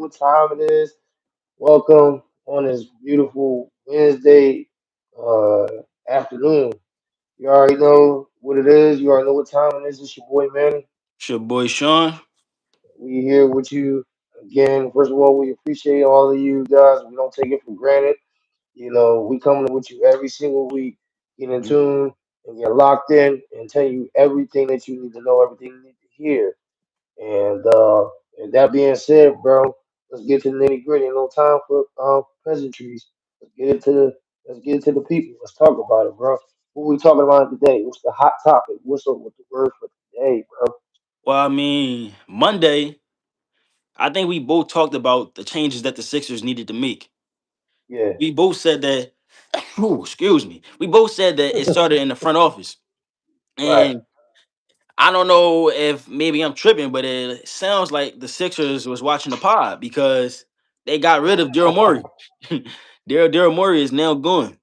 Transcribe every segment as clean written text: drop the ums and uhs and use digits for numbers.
what time it is. Welcome on this beautiful Wednesday uh, afternoon. You already know what it is. You already know what time it is. It's your boy Manny. It's your boy Sean. We here with you again. First of all, we appreciate all of you guys. We don't take it for granted. We coming with you every single week. Get in tune and get locked in and tell you everything that you need to know, everything you need to hear. And that being said, bro, let's get to the nitty gritty. No time for pleasantries. Let's get it to the let's get it to the people. Let's talk about it, bro. What we talking about today? What's the hot topic? What's up with the word for today, bro? Well, I mean, Monday, I think we both talked about the changes that the Sixers needed to make. Yeah, We both said that, excuse me, we both said that it started in the front office. right. And I don't know if maybe I'm tripping, but it sounds like the Sixers was watching the pod because they got rid of Daryl Morey. Daryl Morey is now gone.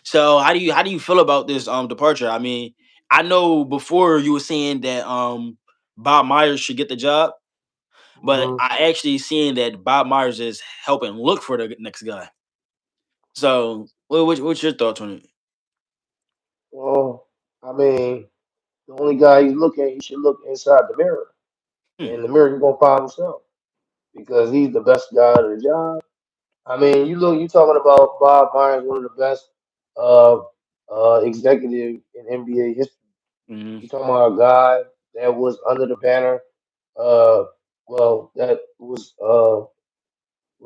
So how do you feel about this departure? I mean, I know before you were saying that Bob Myers should get the job. But hmm I actually seen that Bob Myers is helping look for the next guy. So, what's your thoughts on it? Well, I mean, the only guy you look at, you should look inside the mirror. Hmm. And the mirror you're gonna find himself because he's the best guy at the job. I mean, you talking about Bob Myers, one of the best uh executive in NBA history. Hmm. You talking about a guy that was under the banner, uh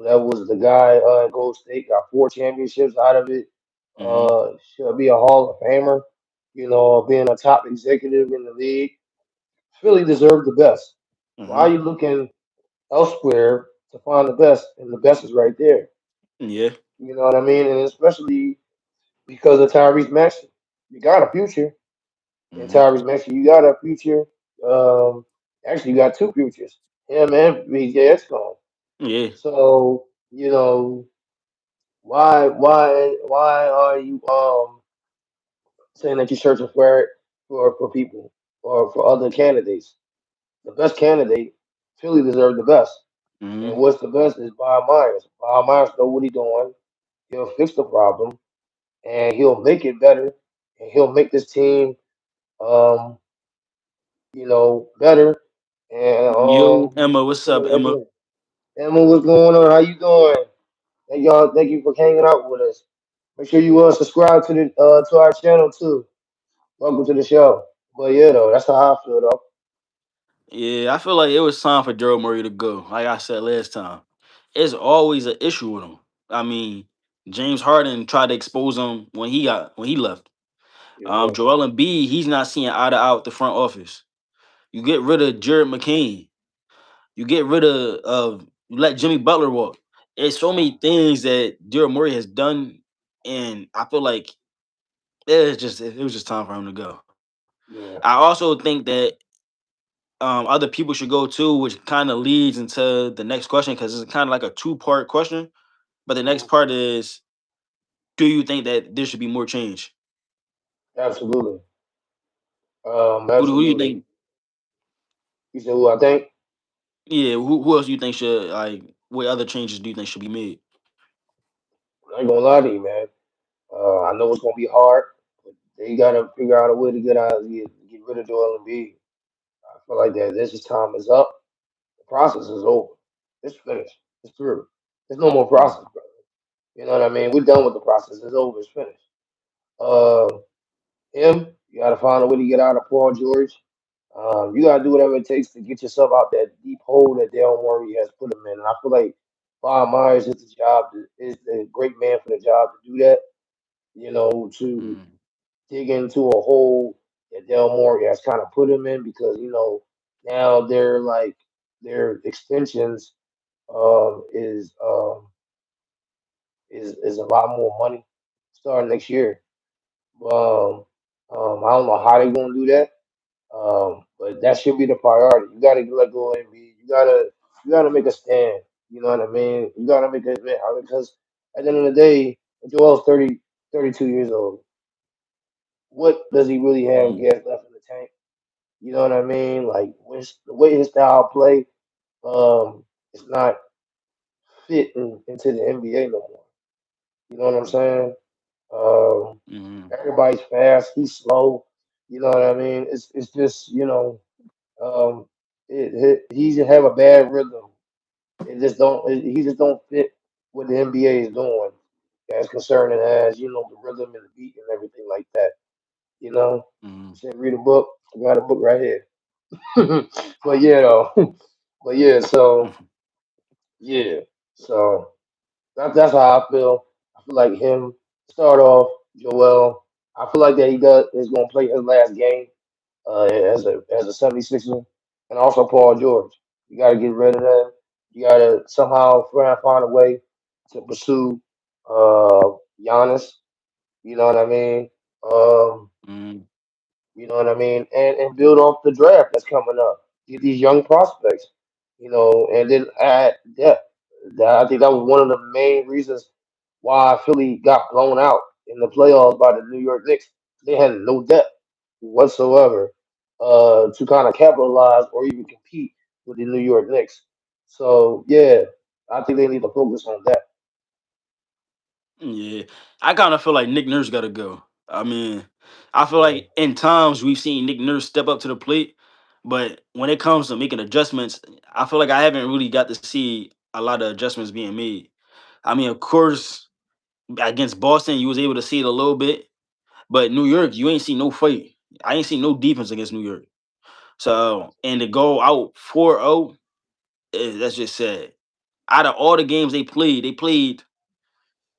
that was the guy at Gold State, got 4 championships out of it. Hmm. Should be a Hall of Famer, being a top executive in the league. Philly deserved the best. Why Hmm. are you looking elsewhere to find the best? And the best is right there. Yeah. You know what I mean? And especially because of Tyrese Maxey. You got a future in Hmm. Tyrese Maxey. You got a future. Um, Actually, you got two futures. Him and BJ gone. Yeah. So why are you saying that you're searching for it for people or for other candidates? The best candidate, Philly deserves the best. And Hmm. what's the best is Bob Myers. Bob Myers know what he's doing. He'll fix the problem and he'll make it better and he'll make this team um better. And Yo, Emma, let's what's put up, it right Emma? there. Emma, what's going on? How you doing? Thank you for hanging out with us. Make sure you subscribe to our channel too. Welcome to the show. But yeah, though, that's how I feel though. Yeah, I feel like it was time for Daryl Murray to go. Like I said last time, it's always an issue with him. I mean, James Harden tried to expose him when he left. Yes, sir. Joel Embiid, he's not seeing eye to eye with the front office. You get rid of Jared McCain. You get rid of you let Jimmy Butler walk. There's so many things that Daryl Morey has done, and I feel like it was just time for him to go. I Yeah. also think that other people should go too, which kind of leads into the next question because it's kind of like a two-part question. But the next Mhm. part is, do you think that there should be more change? Absolutely. Who do you Absolutely. think? You said who I think? Yeah, who else do you think should like? What other changes do you think should be made? I ain't gonna lie to you, man. I know it's gonna be hard, but they gotta figure out a way to get rid of Joel Embiid. I feel like that this is time is up. The process is over. It's finished. It's through. There's no more Mm. process, brother. You know what I mean? We're done with the process. It's over. It's finished. Uh, you gotta find a way to get out of Paul George. You gotta do whatever it takes to get yourself out that deep hole that Daryl Morey has put him in. And I feel like Bob Myers is the great man for the job to do that. To Mm. dig into a hole that Daryl Morey has kind of put him in because now they're like their extensions is a lot more money starting next year. Um, I don't know how they're gonna do that. But that should be the priority. You gotta let go of Embiid. You gotta make a stand. You know what I mean? You gotta make a because at the end of the day, Joel's 32 years old. What does he really have Mm. gas left in the tank? You know what I mean? Like the way his style play, um, it's not fitting into the NBA no more. You know what I'm saying? Um, Mm-hmm. Everybody's fast. He's slow. You know what I mean? It's just um, he just have a bad rhythm. He just don't fit what the NBA is doing as concerning as the rhythm and the beat and everything like that. You know, Mm-hmm. said read a book. I got a book right here. But yeah, though. But yeah, so yeah, so that's how I feel. I feel like him start off Joel. I feel like that he does is gonna play his last game as a 76er, and also Paul George. You got to get rid of them. You got to somehow try and find a way to pursue Giannis. You know what I mean? Um, Mm-hmm. you know what I mean? And build off the draft that's coming up. Get these young prospects, and then add depth. I think that was one of the main reasons why Philly got blown out in the playoffs by the New York Knicks. They had no depth whatsoever to kind of capitalize or even compete with the New York Knicks. So yeah, I think they need to focus on that. Yeah, I kind of feel like Nick Nurse got to go. I mean, I feel Yeah, like in times we've seen Nick Nurse step up to the plate, but when it comes to making adjustments, I feel like I haven't really got to see a lot of adjustments being made. I mean, of course, against Boston, you was able to see it a little bit, but New York, you ain't seen no fight. I ain't seen no defense against New York. So, and to go out 4-0, that's just sad. Out of all the games they played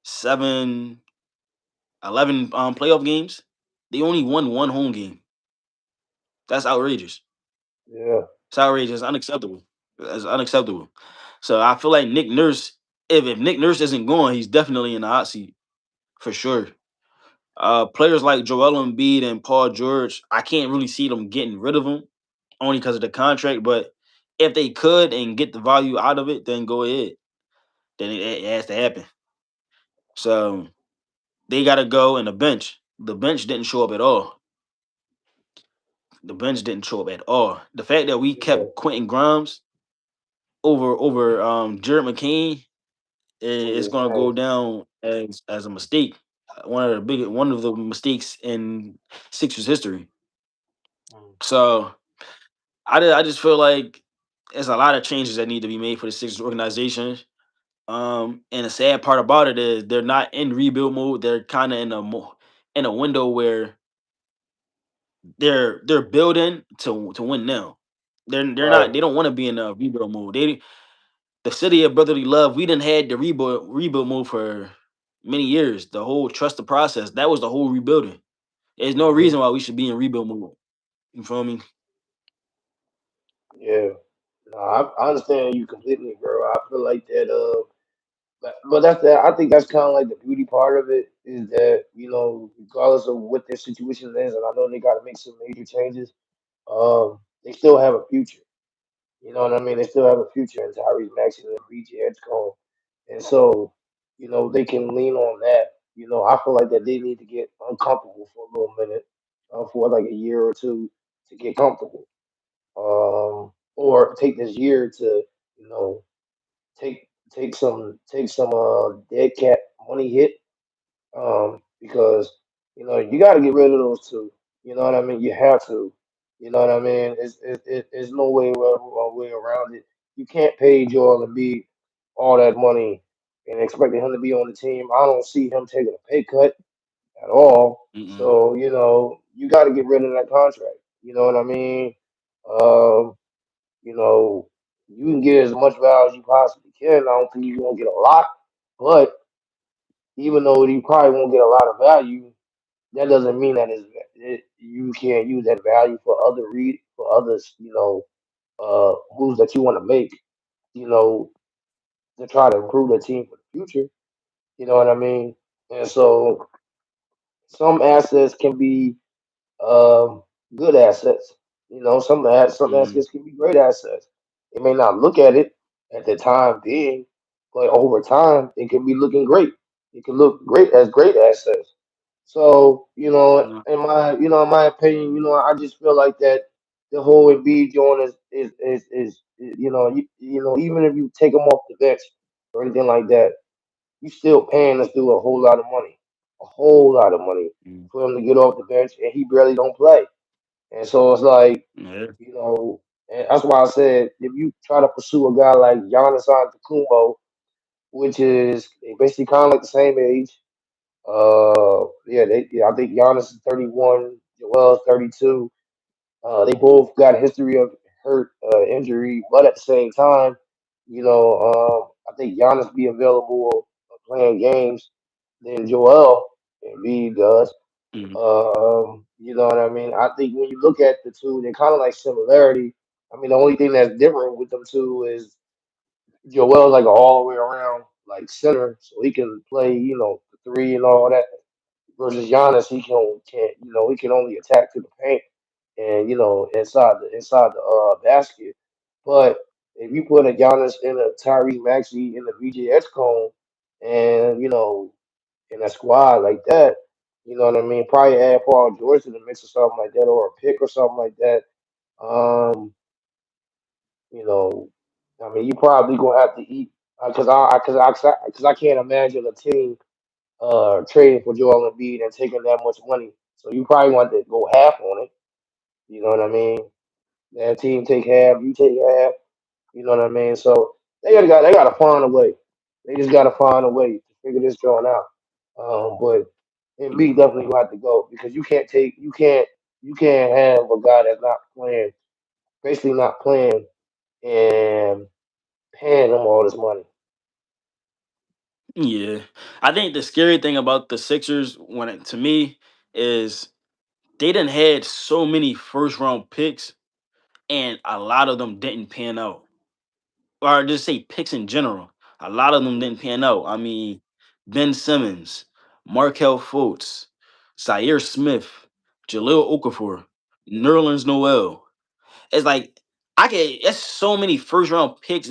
7, 11 playoff games. They only won one home game. That's outrageous. yeah, It's outrageous. It's unacceptable. It's unacceptable. So I feel like Nick Nurse, if Nick Nurse isn't going, he's definitely in the hot seat for sure. Players like Joel Embiid and Paul George, I can't really see them getting rid of them only because of the contract. But if they could and get the value out of it, then go ahead. Then it has to happen. So they got to go. And the bench. The bench didn't show up at all. The bench didn't show up at all. The fact that we yeah. kept Quentin Grimes over Jared McCain is It's going to go insane. down as a mistake. One of the mistakes in Sixers history. Mm. So I just feel like there's a lot of changes that need to be made for the Sixers organization. And the sad part about it is they're not in rebuild mode. They're kind of in a window where they're building to win now. They're Right. not. They don't want to be in a rebuild mode. The city of brotherly love. We didn't had the rebuild mode for many years. The whole trust the process. That was the whole rebuilding. There's no Hmm. reason why we should be in rebuild mode. You feel me? Yeah. No, I understand you completely, bro. I feel like that. But that's that. I think that's kind of like the beauty part of it is that regardless of what their situation is, and I know they got to make some major changes. They still have a future. You know what I mean? They still have a future in Tyrese Maxey and BJ Edgecombe, and so they can lean on that. I feel like that they need to get uncomfortable for a little minute, for like a year or two to get comfortable, or take this year to you know take some dead cat money hit, because you got to get rid of those two. You know what I mean? You have to. You know what I mean? There's no way around it. You can't pay Joel Embiid all that money and expecting him to be on the team. I don't see him taking a pay cut at all. Mm-mm. So you got to get rid of that contract. You know what I mean? Um, you know, you can get as much value as you possibly can. I don't think you're gonna get a lot, but even though you probably won't get a lot of value, that doesn't mean that you can't use that value for for others, moves that you want to make, you know, to try to improve the team for the future. You know what I mean? And so some assets can be um, good assets. Some Mm-mm. assets can be great assets. They may not look at it at the time being, but over time it can be looking great. It can look great as great assets. So No. in my opinion, I just feel like that the whole Embiid joint is even if you take him off the bench or anything like that, you still paying this dude a whole lot of money, a whole lot of money Mm. for him to get off the bench, and he barely don't play. And so it's like, Yeah. you know, and that's why I said if you try to pursue a guy like Giannis Antetokounmpo, which is basically kind of like the same age. I think Giannis is 31, Joel is 32. They both got a history of hurt, injury, but at the same time, I think Giannis be available playing games than Joel and B does. Mm. You know what I mean? I think when you look at the two, they're kind of like similarity. I mean, the only thing that's different with them two is Joel's like an all the way around like center, so he can play, the three and all that. Versus Giannis, he can only attack to the paint and inside the basket. But if you put a Giannis in a Tyrese Maxey in the VJ cone, and in a squad like that, you know what I mean? Probably add Paul George to the mix or something like that, or a pick or something like that. Um, you know, I mean, you probably gonna have to eat because I can't imagine a team trading for Joel Embiid and taking that much money. So you probably want to go half on it. You know what I mean? That team take half, you take half. You know what I mean? So they gotta find a way. They just gotta find a way to figure this joint out. But Embiid definitely gonna have to go because you can't have a guy that's not playing, basically not playing, and paying him all this money. Yeah. I think the scary thing about the Sixers to me is they done had so many first round picks and a lot of them didn't pan out. Or just say picks in general. A lot of them didn't pan out. I mean, Ben Simmons, Markel Fultz, Zaire Smith, Jaleel Okafor, Nerlens Noel. It's like I get it's so many first round picks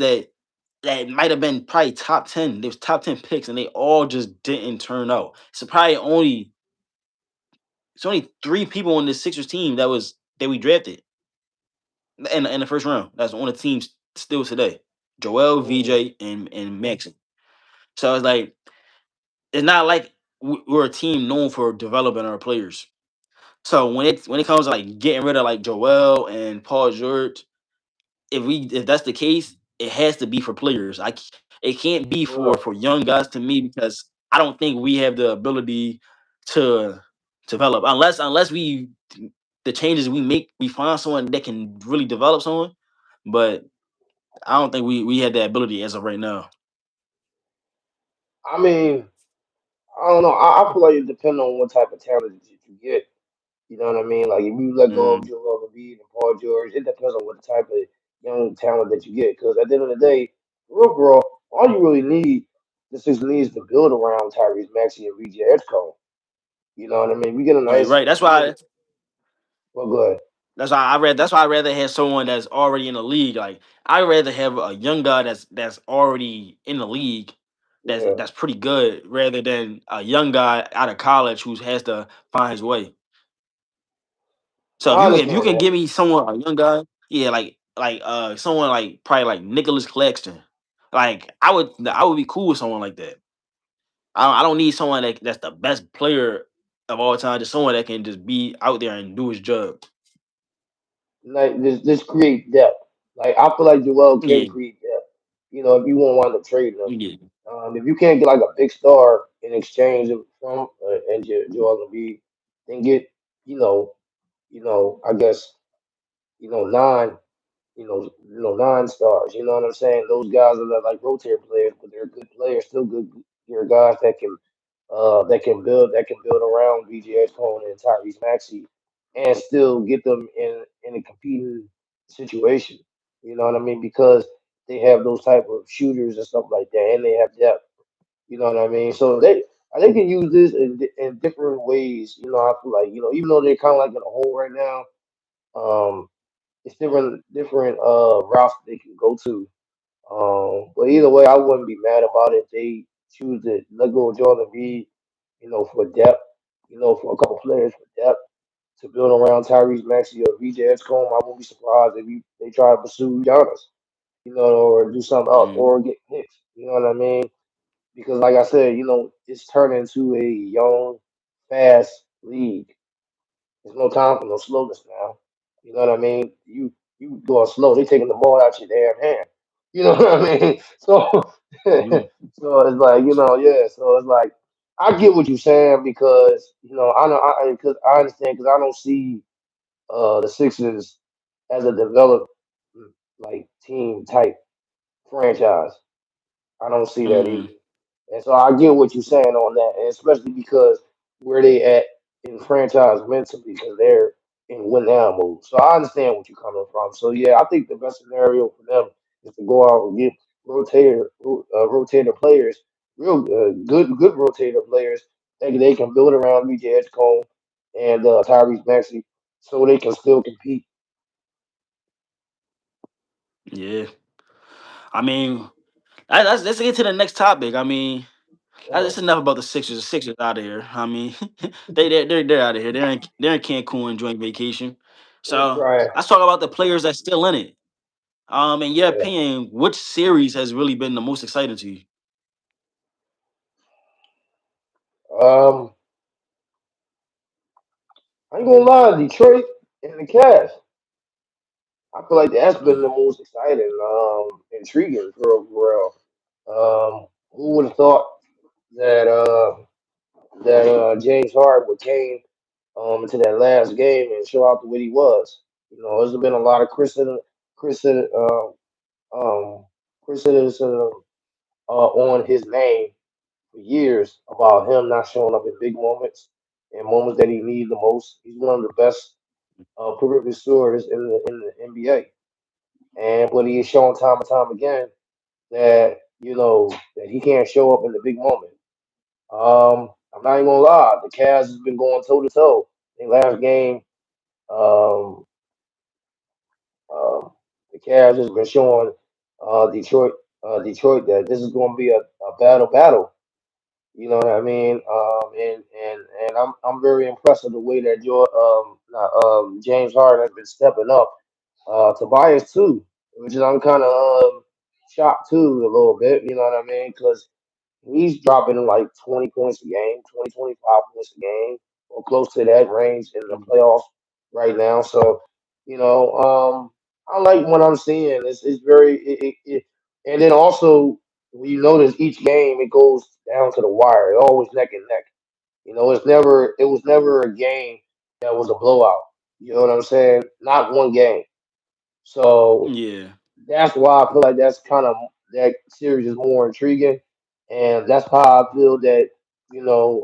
that might have been probably top 10. There's top 10 picks and they all just didn't turn out. So probably only it's only three people on this Sixers team that we drafted in the first round. That's on the team still today. Joel, Mhm. VJ, and Maxi. So it's like it's not like we're a team known for developing our players. So when it comes to like getting rid of like Joel and Paul George, if that's the case, it has to be for players. It can't be Well, for young guys to me because I don't think we have the ability to develop unless we the changes we make we find someone that can really develop someone. But I don't think we had that ability as of right now. I mean, I don't know. I feel like it depends on what type of talent that you get. You know what I mean? Like if you let go of Mm. Joel Embiid and Paul George, it depends on what type of young talent that you get. Because at the end of the day, overall, all you really need, the Sixers needs to build around Tyrese Maxey and VJ Edgecombe. You know what I mean? We get a Right, nice, right. we get. Well, good. That's why I rather have someone that's already in the league. Like I'd rather have a young guy that's already in the league Yeah, that's pretty good rather than a young guy out of college who has to find his way. So I if you understand can that. give me someone a young guy, yeah, someone like probably like Nicholas Claxton. Like I would be cool with someone like that. I don't need someone that's the best player of all time, just someone that can just be out there and do his job. Like just create depth. Like I feel like Joel can Yeah, create depth. If you won't want to trade him, yeah. if you can't get like a big star in exchange from Joel Embiid, then get you know I guess nine nine stars. You know what I'm saying? Those guys are like rotator players, but they're good players, still good. They're guys that can build around VJ Cone and Tyrese Maxey, and still get them in a competing situation. You know what I mean? Because they have those type of shooters and stuff like that, and they have depth. You know what I mean? So they can use this in different ways. I feel like even though they're kind of like in a hole right now, um, it's different routes they can go to. But either way, I wouldn't be mad about it if they choose to let go of Jordan Embiid, for depth, for a couple players for depth to build around Tyrese Maxey or VJ Edgecombe. I won't be surprised if they try to pursue Giannis. or do something else, Mm, or get picks. You know what I mean? Because like I said, it's turned into a young, fast league. There's no time for no slowness now. You know what I mean? You going slow, they taking the ball out your damn hand. You know what I mean? So mm, so it's like, yeah. So it's like I get what you're saying because I know because I understand because I don't see the Sixers as a developed like team type franchise. I don't see that mm. either. And so I get what you're saying on that, and especially because where they at in franchise mentally, because they're in win now mode. So I understand what you're coming from. So yeah, I think the best scenario for them is to go out and get rotator players, real good rotator players that they can build around BJ Edgecombe and Tyrese Maxey, so they can still compete. Yeah. I mean, let's get to the next topic. I mean, Uh, that's enough about the Sixers. The Sixers out of here. I mean, they're out of here. They're in Cancun enjoying vacation. they So try. let's talk about the players that's still in it. In your Yeah. opinion, which series has really been the most exciting to you? Um, I ain't gonna lie, Detroit and the Cavs. I feel like that's been the most exciting, intriguing for real. Who would have thought that James Harden would came into that last game and show out the way he was? There's been a lot of criticism, um, criticism on his name for years about him not showing up in big moments and moments that he needs the most. He's one of the best perimeter scorers in the NBA. And but he is shown time and time again that that he can't show up in the big moment. I'm not even gonna lie, the Cavs has been going toe to toe. In last game, um, um, the Cavs has been showing Detroit that this is going to be a battle. You know what I mean? And I'm very impressed with the way that James Harden has been stepping up. Tobias too, which is I'm kind of shocked too a little bit. You know what I mean? Because he's dropping like 20 points a game, 20, 25 points a game, or close to that range in the playoffs right now. So, I like what I'm seeing. It's very and then also when you notice each game it goes down to the wire. It always neck and neck. It was never a game that was a blowout. You know what I'm saying? Not one game. So Yeah. that's why I feel like that series is more intriguing, and that's how I feel that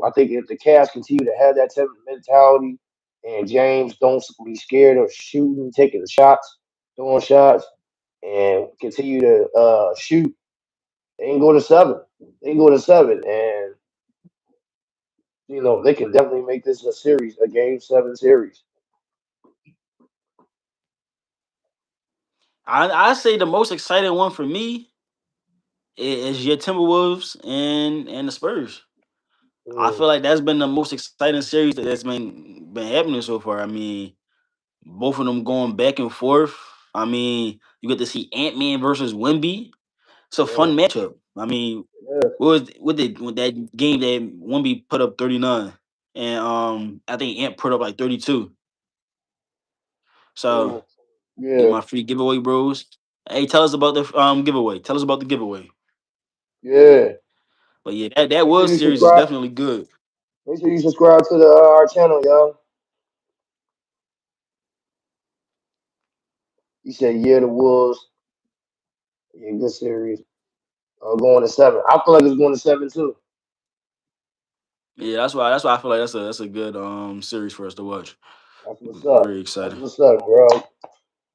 I think if the Cavs continue to have that type of mentality, and James don't be scared of shooting, taking shots, throwing shots, and continue to shoot, they can go to seven. They can go to seven, and they can definitely make this a series, a game 7 series. I say the most exciting one for me is your Timberwolves and the Spurs. I Mm, feel like that's been the most exciting series that's been happening so far. I mean, both of them going back and forth. I mean, you get to see Ant Man versus Wimby. It's a fun yeah, matchup. I mean, yeah, with that game that Wimby put up 39, and I think Ant put up like 32. So mm, you yeah, my free giveaway, bros. Hey, tell us about the giveaway. Tell us about the giveaway. yeah. But yeah, that Make sure World you Series is subscribe. definitely good. Make sure you subscribe to our channel, y'all. You said yeah, the Wolves. Yeah, good series. Going to 7. I feel like it's going to 7 too. Yeah, that's why I feel like that's a good series for us to watch. That's what's up. Very That's exciting. what's up, bro.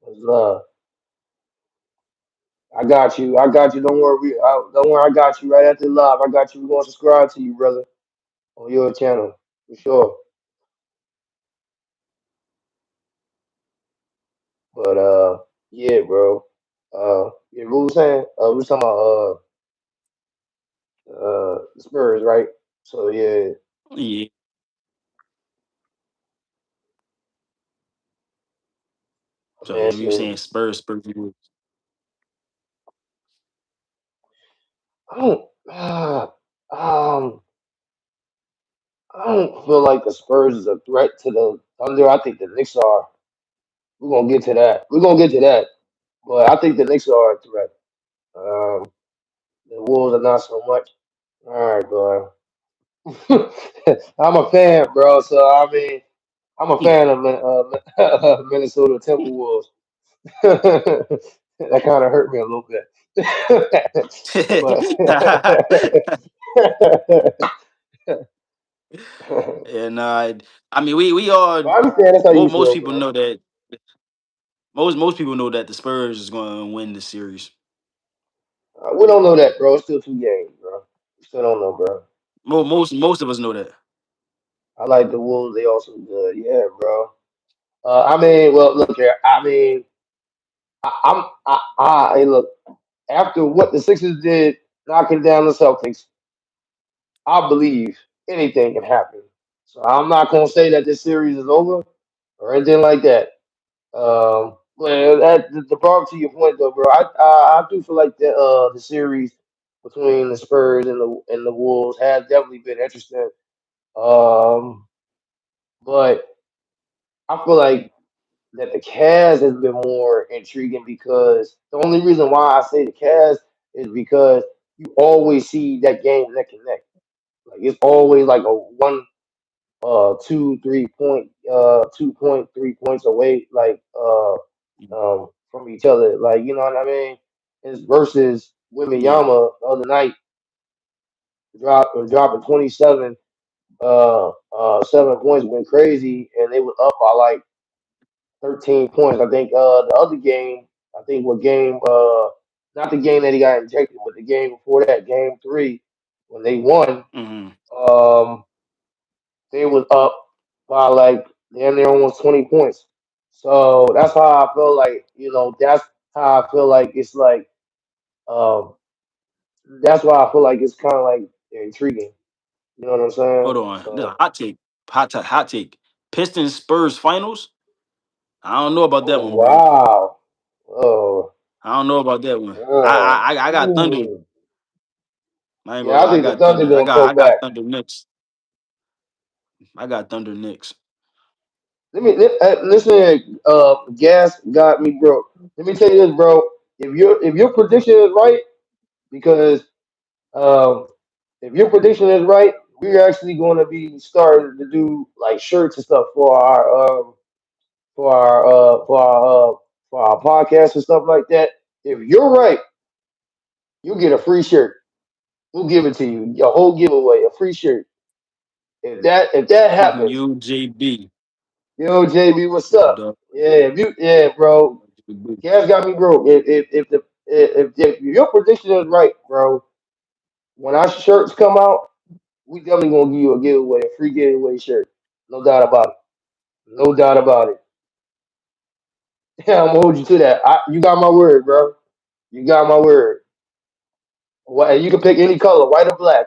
What's up? I got you. I got you. Don't worry. Don't worry. I got you right after live. I got you. We're going to subscribe to you, brother, on your channel for sure. But yeah, bro. Yeah, what was saying? We was talking about the Spurs, right? So yeah, Yeah. So man, yeah, we were shit. saying Spurs. I don't. Um, I don't feel like the Spurs is a threat to the Thunder. I think the Knicks are. We're gonna get to that. We're gonna get to that. But I think the Knicks are a threat. Um, the Wolves are not so much. All right, bro. I'm a fan, bro. So I mean, I'm a fan of Minnesota Timberwolves. That kind of hurt me a little bit. But And I mean, we all I understand that's how you most feel, people bro. know that most people know that the Spurs is going to win the series. We don't know that, bro. It's still 2 games, bro. We still don't know, bro. Most of us know that. I like the Wolves. They also good. Yeah, bro. I mean, well, look here. I mean, hey, look. After what the Sixers did, knocking down the Celtics, I believe anything can happen. So I'm not gonna say that this series is over or anything like that. Well, the brought to your point though, bro. I do feel like the series between the Spurs and the Wolves has definitely been interesting. Um, but I feel like that the Cavs has been more intriguing because the only reason why I say the Cavs is because you always see that game neck and neck. Like it's always like a one 2 3 point 3 points away from each other. Like you know what I mean? It's versus Yeah. Wimiyama the other night dropping 27 7 points went crazy and they were up by like 13 points. I think the other game, I think what game not the game that he got injected, but the game before that, game three, when they won, Hmm. um they was up by like damn near almost 20 points. So that's how I feel like, that's how I feel like it's like um that's why I feel like it's kinda like intriguing. You know what I'm saying? Hold on. This is a So hot take. Hot take. Pistons Spurs finals. I don't know about that oh one, bro. wow. Oh I don't know about that one. I got Thunder. ooh. I ain't gonna Yeah, I lie. I think the got Thunder Thunder. gonna come I got back. Thunder Knicks. I got Thunder Knicks. Listen here, gas got me broke. Let me tell you this, bro. If your prediction is right, because um, if your prediction is right, we're actually going to be starting to do like shirts and stuff for our for our podcast and stuff like that. If you're right, you'll get a free shirt. We'll give it to you, a whole giveaway, a free shirt. If that happens, UJB. yo JB, what's No up? doubt. Yeah, bro. Gas got me broke. If your prediction is right, bro, when our shirts come out, we definitely gonna give you a giveaway, a free giveaway shirt. No doubt about it. No doubt about it. Yeah, I'm gonna hold you to that. You got my word, bro. You got my word. And you can pick any color, white or black.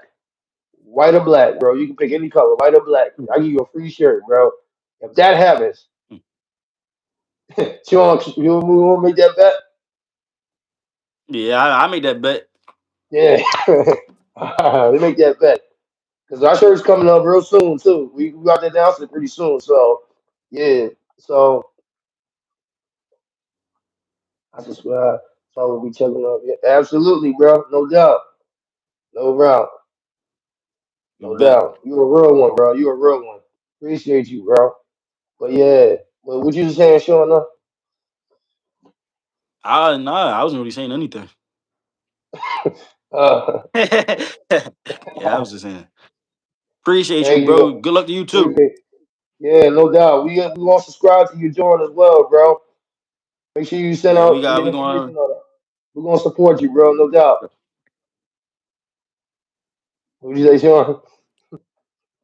White or black, bro. You can pick any color, white or black. I give you a free shirt, bro. If that happens, you want to make that bet? Yeah, I made that bet. Yeah. They make that bet. Because our shirt's coming up real soon too. We got that announcement pretty soon. So yeah. So I just so we'll be checking up. Yeah, absolutely, bro. No doubt. No doubt. You No bet. doubt. You a real one, bro. You a real one. Appreciate you, bro. But yeah. But what you just saying, Sean? I wasn't really saying anything. Uh, Yeah, I was just saying. Appreciate you, thank bro. you. Good luck to you too. Appreciate. Yeah, no doubt. We gonna subscribe to you, John, as well, bro. Make sure you send Yeah, out your we going. information on it. We're gonna support you, bro. No doubt. What you say, Sean?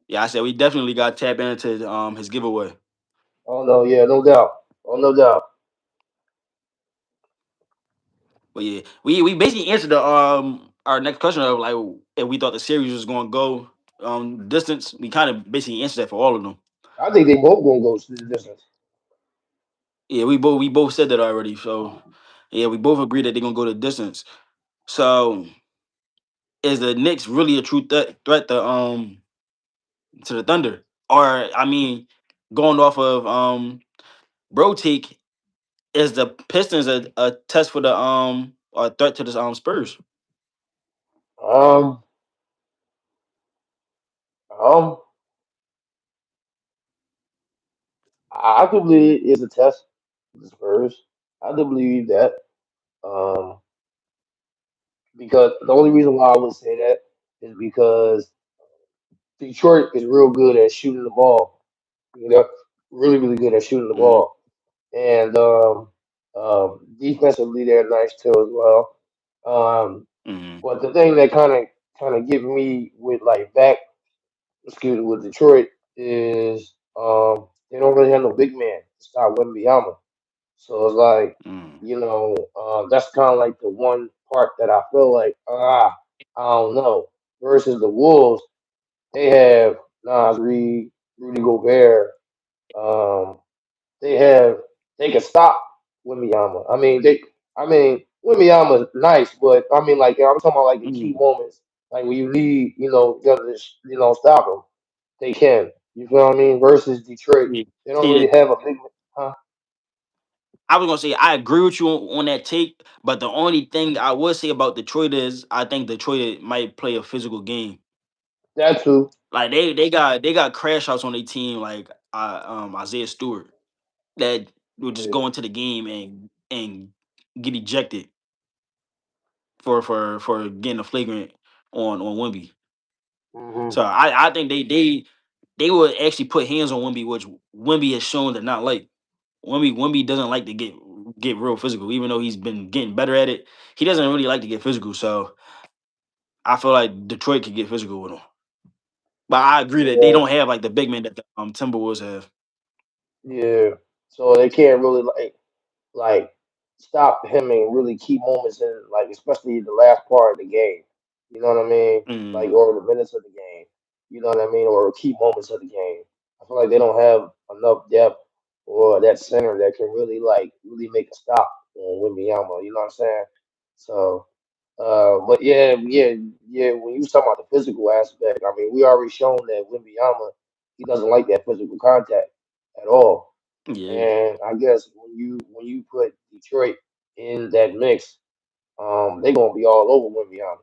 Yeah, I said we definitely got to tap into his giveaway. Oh no, yeah, no doubt. Oh no doubt. But yeah, we basically answered the our next question of like if we thought the series was going to go distance. We kind of basically answered that for all of them. I think they both gonna go to the distance. Yeah, we both said that already. So yeah, we both agreed that they're gonna go the distance. So is the Knicks really a true threat to the Thunder? Or I mean, going off of bro take, is the Pistons a test for the or a threat to the Spurs? Um, um, I do believe it's a test for the Spurs. I do believe that. Um, because the only reason why I would say that is because Detroit is real good at shooting the ball. You know, really, really good at shooting the Mm-hmm. ball, and defensively they're nice too as well. Um, Mm-hmm. but the thing that kind of get me with like back, excuse me, with Detroit is they don't really have no big man to stop Wembanyama. So it's like, Mm-hmm. that's kind of like the one part that I feel like, I don't know. Versus the Wolves, they have Nas Reed, Rudy Gobert. Um, they have they can stop Wembanyama. I mean, Wembanyama's nice, but I mean, like I'm talking about like the key Mm-hmm. moments, like when you need, them to, stop him. They can. You feel what I mean? Versus Detroit, Yeah. they don't See, really have a big. Huh? I was gonna say I agree with you on that take, but the only thing I would say about Detroit is I think Detroit might play a physical game. That too. Like they got crash outs on their team, like Isaiah Stewart, that will just Yeah. go into the game and get ejected for getting a flagrant on Wimby. Hmm. So I think they would actually put hands on Wimby, which Wimby has shown to not like. Wimby doesn't like to get real physical, even though he's been getting better at it. He doesn't really like to get physical, so I feel like Detroit could get physical with him. But I agree that they Yeah. don't have like the big men that the Timberwolves have. Yeah. So they can't really like stop him in really key moments in like especially the last part of the game. You know what I mean? Mm, Like or the minutes of the game. You know what I mean? Or key moments of the game. I feel like they don't have enough depth or that center that can really really make a stop on Wembanyama. You know what I'm saying? So but yeah, when you was talking about the physical aspect, I mean we already shown that Wembanyama he doesn't like that physical contact at all. yeah. And I guess when you put Detroit in that mix, they're gonna be all over Wimbyama.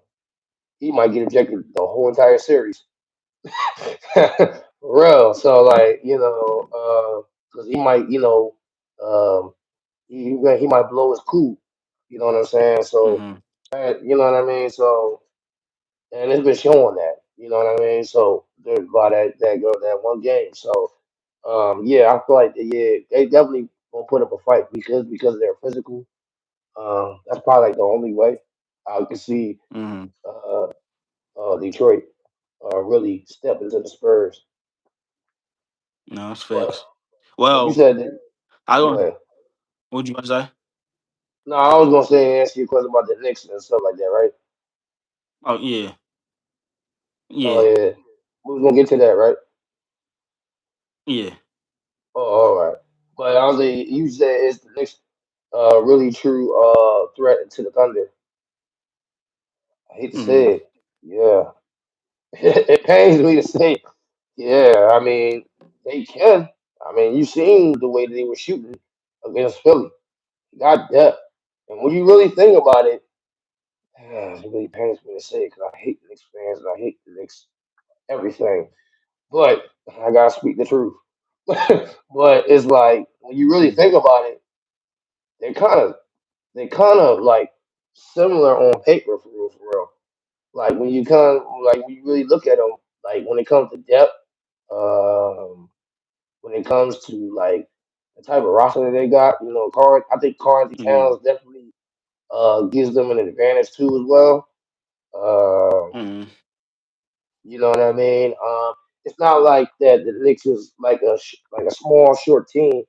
He might get ejected the whole entire series. For real. So like, because he might, he might blow his cool. You know what I'm saying? So Hmm. you know what I mean? So and it's been showing that. You know what I mean? So there's by that one game. So yeah, I feel like yeah, they definitely gonna put up a fight because they're physical. That's probably like the only way I can see Hmm. uh, Detroit really step into the Spurs. No, it's But facts. but you Well, said that. I Go don't. ahead. What'd you want to say? No, I was gonna say ask you a question about the Knicks and stuff like that, right? Oh yeah, Oh yeah, yeah, we was gonna get to that, right? yeah. Oh, all right. But I was like, you said it's the Knicks really true threat to the Thunder. I hate to say Hmm. it. Yeah, it pains me to say. Yeah, I mean they can. I mean you seen the way that they were shooting against Philly. Got depth, and when you really think about it, it really pains me to say because I hate Knicks fans and I hate the Knicks everything. But I gotta speak the truth. But it's like when you really think about it, they kind of like similar on paper for real. Like when you when you really look at them, like when it comes to depth, um, when it comes to like the type of roster that they got, I think Carl Hmm. Towns definitely gives them an advantage too as well. Um, Hmm. you know what I mean? It's not like that the Knicks is like like a small short team.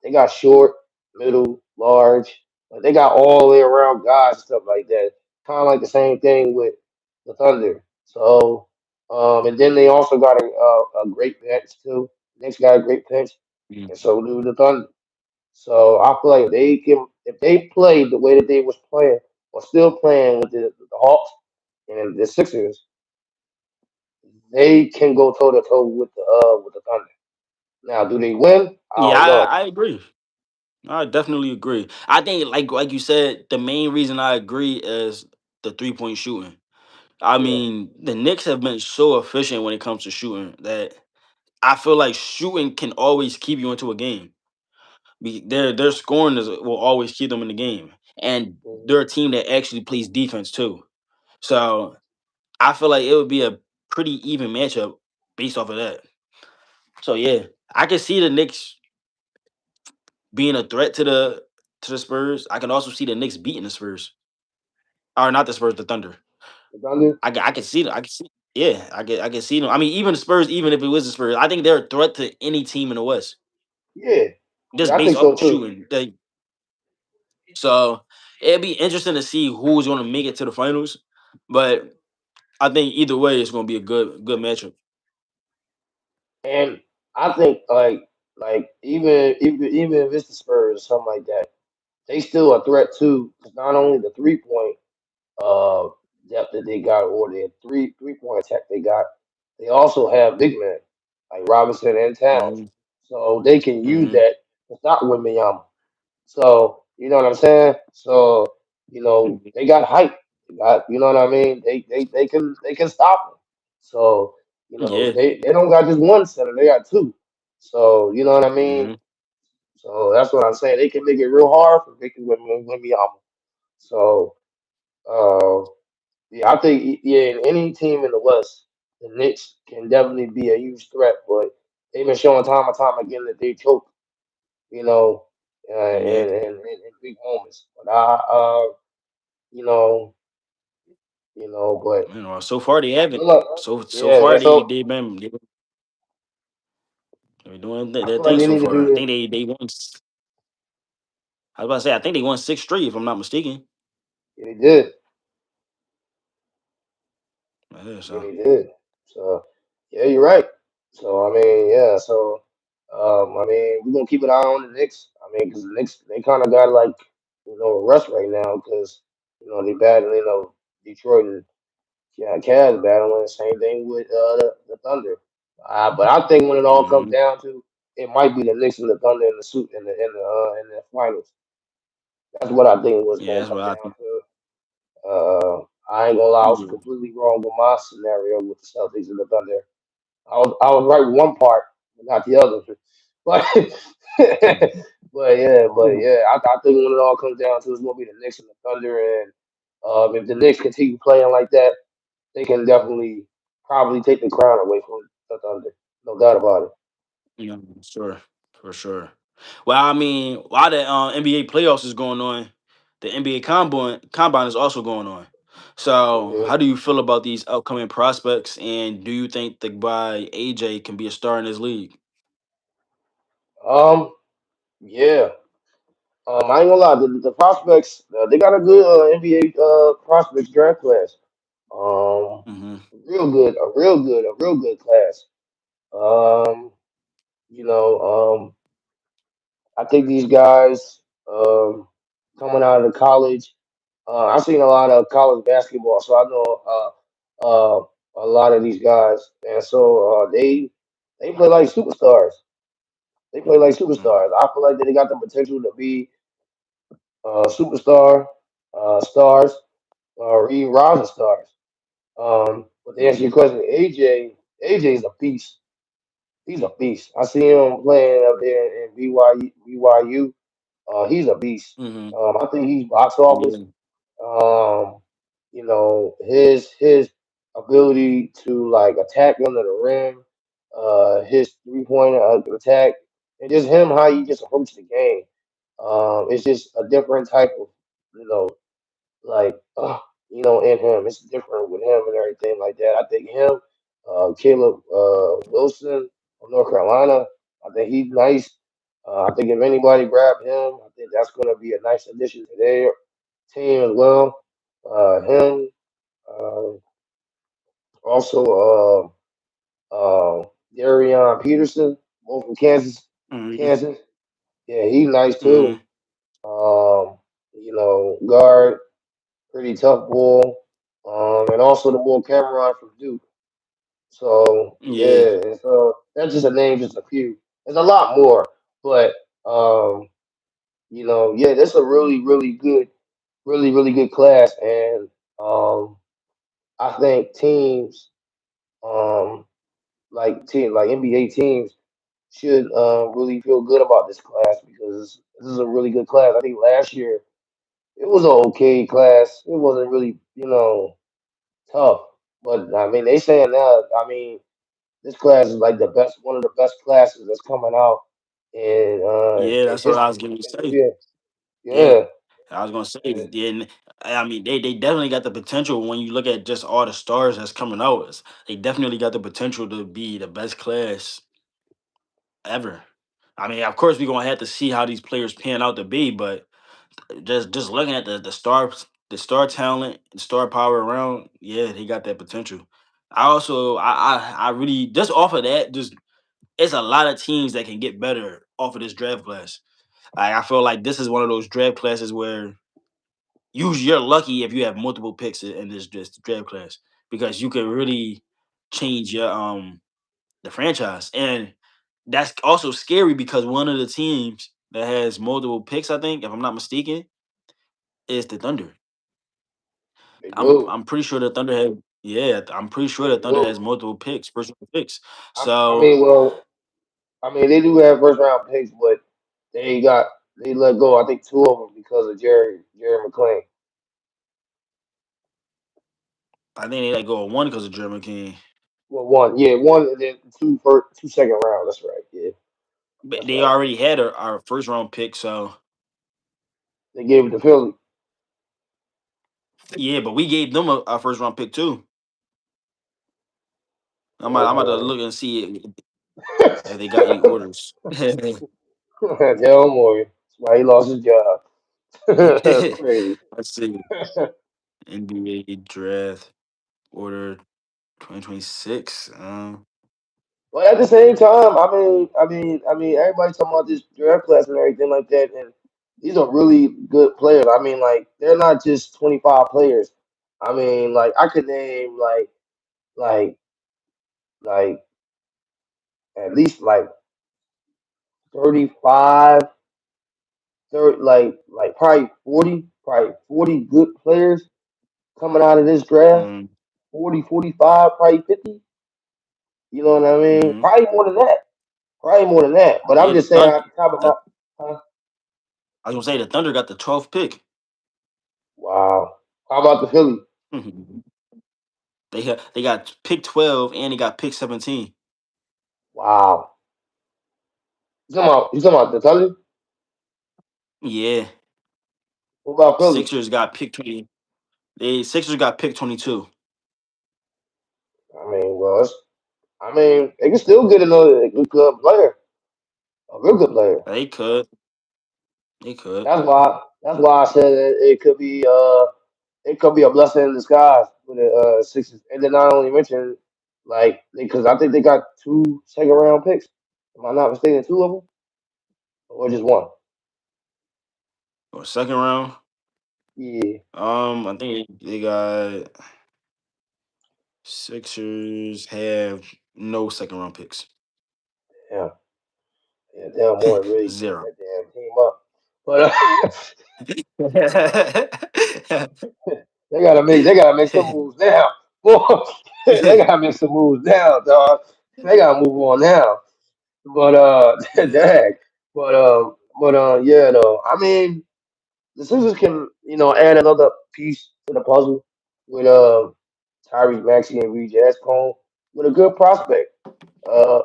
They got short, middle, large. Like they got all the way around guys and stuff like that. Kind of like the same thing with the Thunder. So, and then they also got a great bench too. Knicks got a great bench, and so do the Thunder. So I feel like if they played the way that they was playing or still playing with the Hawks. and the Sixers, they can go toe to toe with the Thunder. Now, do they win? I Yeah, don't know. I agree. I definitely agree. I think like you said, the main reason I agree is the 3-point shooting. I Yeah, mean, the Knicks have been so efficient when it comes to shooting that I feel like shooting can always keep you into a game. Their scoring will always keep them in the game, and mhm. they're a team that actually plays defense too. So I feel like it would be a pretty even matchup based off of that. So yeah, I can see the Knicks being a threat to the Spurs. I can also see the Knicks beating the Spurs, or not the Spurs, the Thunder. The Thunder. I can see them. I can see. Yeah, I can see them. I mean, even the Spurs, even if it was the Spurs, I think they're a threat to any team in the West, Yeah, just yeah, I based think off so of too. shooting. So it'd be interesting to see who's going to make it to the finals. But I think either way, it's going to be a good matchup. And I think like even if it's the Spurs or something like that, they still a threat too. 'Cause not only the 3 point uh depth that they got or the three point attack they got, they also have big men like Robinson and Towns. Hmm. So they can use Hmm. that to stop Wembanyama. So you know what I'm saying? So they got height. They got you know what I mean? They can stop them. So Yeah. they don't got just one center, they got two. So you know what I mean? Hmm. So that's what I'm saying. They can make it real hard for Victor Wembanyama. So uh yeah, I think yeah, in any team in the West, the Knicks can definitely be a huge threat, but they've been showing time and time again that they choke, you know, Yeah. in big moments. But you know, but So far they haven't. good luck. So Yeah, far yeah. So they're doing I their feel like thing they so need to far. do I this. think they won. I was about to say I think they won 6 straight if I'm not mistaken. Yeah, they did. Yeah, Yeah, so they did. So yeah, you're right. So I mean, yeah. So I mean, we're gonna keep an eye on the Knicks. I mean, because the Knicks they kind of got like a rest right now because they battling Detroit and Cavs battling. Same thing with the Thunder. But I think when it all comes hmm down to it, might be the Knicks and the Thunder in the suit in the finals. That's what I think was yeah, gonna that's what come I down think. to. I ain't gonna lie, I was Yeah. completely wrong with my scenario with the Celtics and the Thunder. I was right with one part, but not the other. But but yeah, I think when it all comes down to it's gonna be the Knicks and the Thunder, and if the Knicks continue playing like that, they can definitely probably take the crown away from the Thunder. No doubt about it. Sure, for sure. Well, I mean, while the NBA playoffs is going on, the NBA combine is also going on. So, Yeah. how do you feel about these upcoming prospects, and do you think the guy AJ can be a star in this league? Um. Yeah. I ain't gonna lie. The prospects, they got a good NBA prospects draft class. Um. Hmm. A real good class. Um. You know. I think these guys coming out of the college. I've seen a lot of college basketball, so I know a lot of these guys, and so they play like superstars. They play like superstars. I feel like they got the potential to be superstar stars or even rising stars. But to answer your Hmm. question, AJ is a beast. He's a beast. I see him playing up there in BYU. He's a beast. Hmm. I think he's box office. Yeah. Um, his ability to like attack under the rim, his 3 point attack, and just him how he just approach the game. It's just a different type of you know like in him. It's different with him and everything like that. I think him, Caleb Wilson from North Carolina. I think he's nice. I think if anybody grab him, I think that's going to be a nice addition to their team as well. Him, uh, also Darion Peterson, both from Hmm. Kansas. Yeah, he's nice too. Hmm. Guard, pretty tough bull. and also the boy Cameron from Duke. So Yeah, yeah, that's just a name, just a few. There's a lot more, but um, yeah, that's a really good class, and I think teams, um, like NBA teams should really feel good about this class because this is a really good class. I think last year it was an okay class. It wasn't really, tough, but I mean they saying now. I mean this class is like the best, one of the best classes that's coming out yeah, in that's what I was history. going to say. Yeah, Yeah, yeah, I was going to say. Yeah, I mean, they definitely got the potential when you look at just all the stars that's coming out. They definitely got the potential to be the best class ever. I mean, of course, we're gonna have to see how these players pan out to be, but just looking at the star talent, the star power around, yeah, they got that potential. I really just off of that, just it's a lot of teams that can get better off of this draft class. I feel like this is one of those draft classes where usually you're lucky if you have multiple picks in this draft class because you can really change your the franchise. And that's also scary because one of the teams that has multiple picks, I think, if I'm not mistaken, is the Thunder. they I'm do. I'm pretty sure the Thunder have yeah, I'm pretty sure They the Thunder do. has multiple picks, first round picks. I So mean, well, I mean they do have first round picks, but they got they let go. I think two of them because of Jerry McClain. I think they let go of one because of German King. Well, one, yeah, one, and then two second round. That's right. Yeah, But that's they right. already had our first round pick, so They gave it to Philly. yeah, but we gave them a first round pick too. I'm about to Oh look and see if they got any orders. boy, Daryl Morey. That's why he lost his job. That's crazy. Let's see. NBA draft order 2026. But at the same time, everybody talking about this draft class and everything like that, and these are really good players. I mean, like they're not just 25 players. I mean, like I could name like like at least like 35, 30, like probably 40 good players coming out of this draft. mm, 40, 45, probably 50. You know what I mean? mm-hmm. Probably more than that. Probably more than that. But I'm Yeah, just saying at the top of my. Huh? I was gonna say the Thunder got the 12th pick. Wow. How about the Philly? They got pick 12 and they got pick 17. Wow. You talking about the Thunder? Yeah, What about Philly? Sixers got pick 20. They Sixers got pick 22. I mean, well, they can still get another good player, a real good player. They could. They could. That's why I said it could be a blessing in disguise for the Sixers. And then not only mention like because I think they got two second round picks. Am I not mistaken? Two of them or just one? Or second round. Yeah, I think they got Sixers have no second round picks. yeah, yeah. Damn, more really cleaned Zero. that damn team up. But they gotta make some moves now. Boy, they gotta make some moves now, dog. They gotta move on now. But Yeah. dang. Yeah, though. I mean, the Sixers can add another piece to the puzzle with Tyrese Maxey and Reed Jackson with a good prospect uh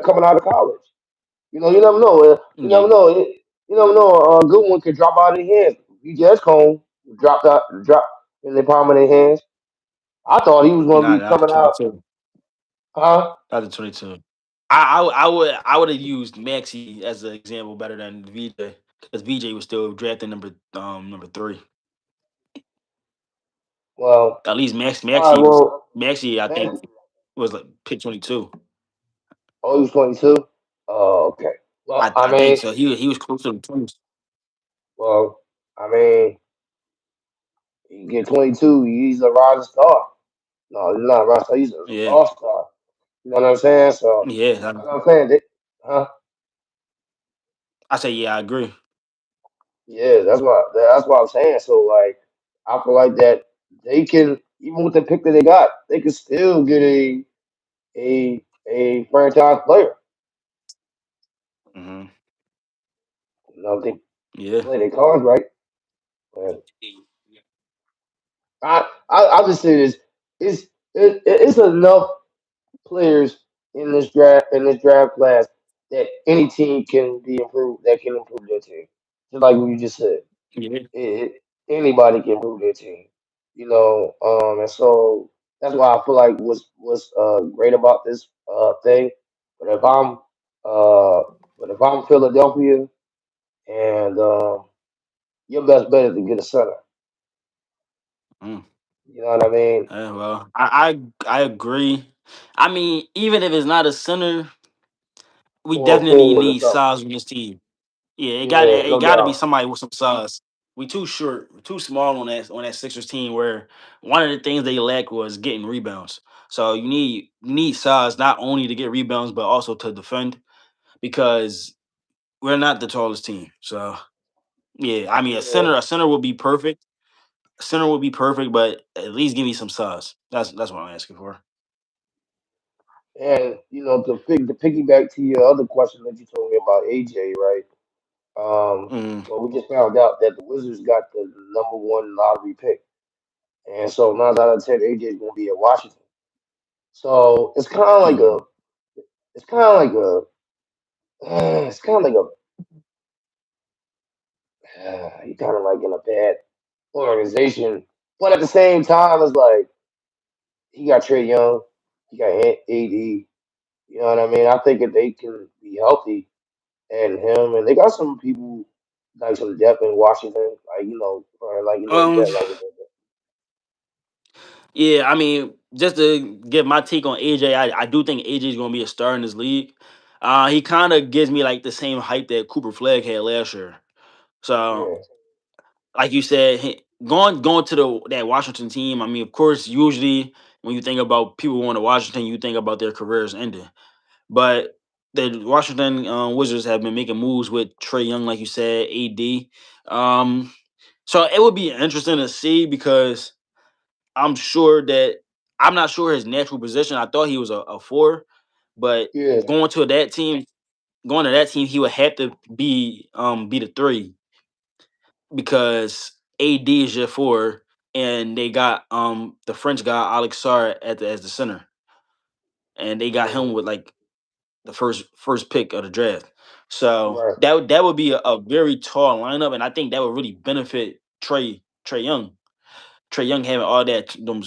coming out of college. You never know. You never Yeah. know. You never know. A good one could drop out of their hands. Reed Jackson dropped in the palm of their hands. I thought he was going to be Not the coming out, 22. huh? Not the 22. I would have used Maxi as an example better than VJ because VJ was still drafting number 3. Well, At least all right. Well, Maxi I man, think was like pick 22. oh, he was 22. Oh, okay. Well, I I think mean, so. He was close to the 20s. well, I mean, he get 22. He's a rising star. No, he's not a rock star. He's an Yeah, all star. You know what I'm saying? So yeah. that's what I'm saying. Huh? I say yeah, I agree. Yeah, that's what I'm saying. So like, I feel like that they can even with the pick that they got, they can still get a franchise player. Hmm. You know, if they Yeah. play their cards right. But I'll just say this: it's it's enough players in this draft class that any team can be improved that can improve their team. Just like what you just said. Yeah. Anybody can improve their team, and so that's why I feel like what's great about this thing. But if I'm uh, but if I'm Philadelphia and your best bet is to get a center. Mm. You know what I mean? Well, I agree. I mean, even if it's not a center, we Or a definitely forward or need something. size on this team. Yeah, Yeah, it no got to be doubt. somebody with some size. We too short, we too small on that Sixers team. Where one of the things they lacked was getting rebounds. So you need size not only to get rebounds but also to defend because we're not the tallest team. So yeah, I mean Yeah, a center will be perfect. A center will be perfect, but at least give me some size. That's what I'm asking for. and to piggyback to your other question that you told me about AJ, right? Mm, Well, we just found out that the Wizards got the number one lottery pick, and so 9 out of 10, AJ is going to be at Washington. So mm, it's kind of like it's kind of like you kind of like in a bad organization, but at the same time, it's like he got Trey Young, he got AD. You know what I mean? I think if they can be healthy and him, and they got some people like some depth in Washington, like or like you um, said, like yeah, I mean, just to give my take on AJ, I do think AJ is going to be a star in this league. He kind of gives me like the same hype that Cooper Flag had last year. So, yeah, like you said, going to that Washington team. I mean, of course, usually when you think about people going to Washington, you think about their careers ending. But the Washington Wizards have been making moves with Trey Young, like you said, AD. Um, so it would be interesting to see because I'm sure that I'm not sure his natural position. I thought he was a four, but yeah, going to that team, going to that team, he would have to be the three because AD is your four, and they got the French guy Alex Sarr as the center, and they got him mhm, with like the first pick of the draft. So right, that would be a very tall lineup, and I think that would really benefit Trey Young. Trey Young having all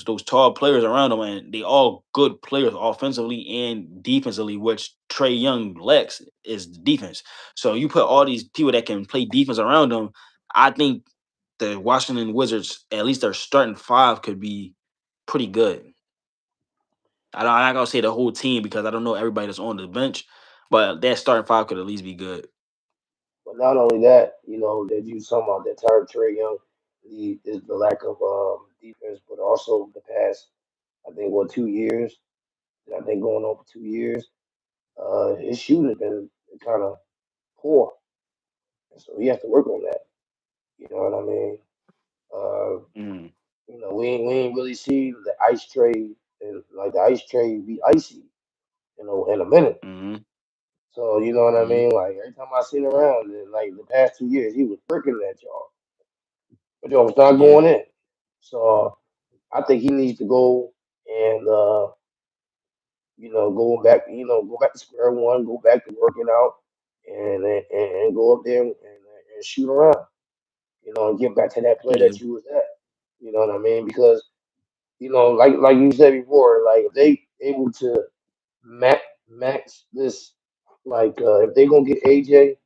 those tall players around him, and they all good players offensively and defensively, which Trey Young lacks is defense. So you put all these people that can play defense around them. I think the Washington Wizards, at least their starting five, could be pretty good. I'm not gonna say the whole team because I don't know everybody that's on the bench, but that starting five could at least be good. but not only that, that you talking about that tired Trey Young, is the lack of defense, but also the past, I think, 2 years. I think going on for 2 years, his shooting has been kind of poor, and so he has to work on that. You know what I mean? Uh, Mm, we ain't really see the ice trade and like the ice trade be icy, in a minute. mm, So you know what I mm, mean? Like every time I seen him around, in like the past 2 years, he was freaking that y'all, but y'all was not yeah, going in. So I think he needs to go and go back to square one, go back to working out, and go up there and shoot around, and get back to that play yeah, that you was at. You know what I mean? Because like you said before, like if they able to max max this, like if they gonna get AJ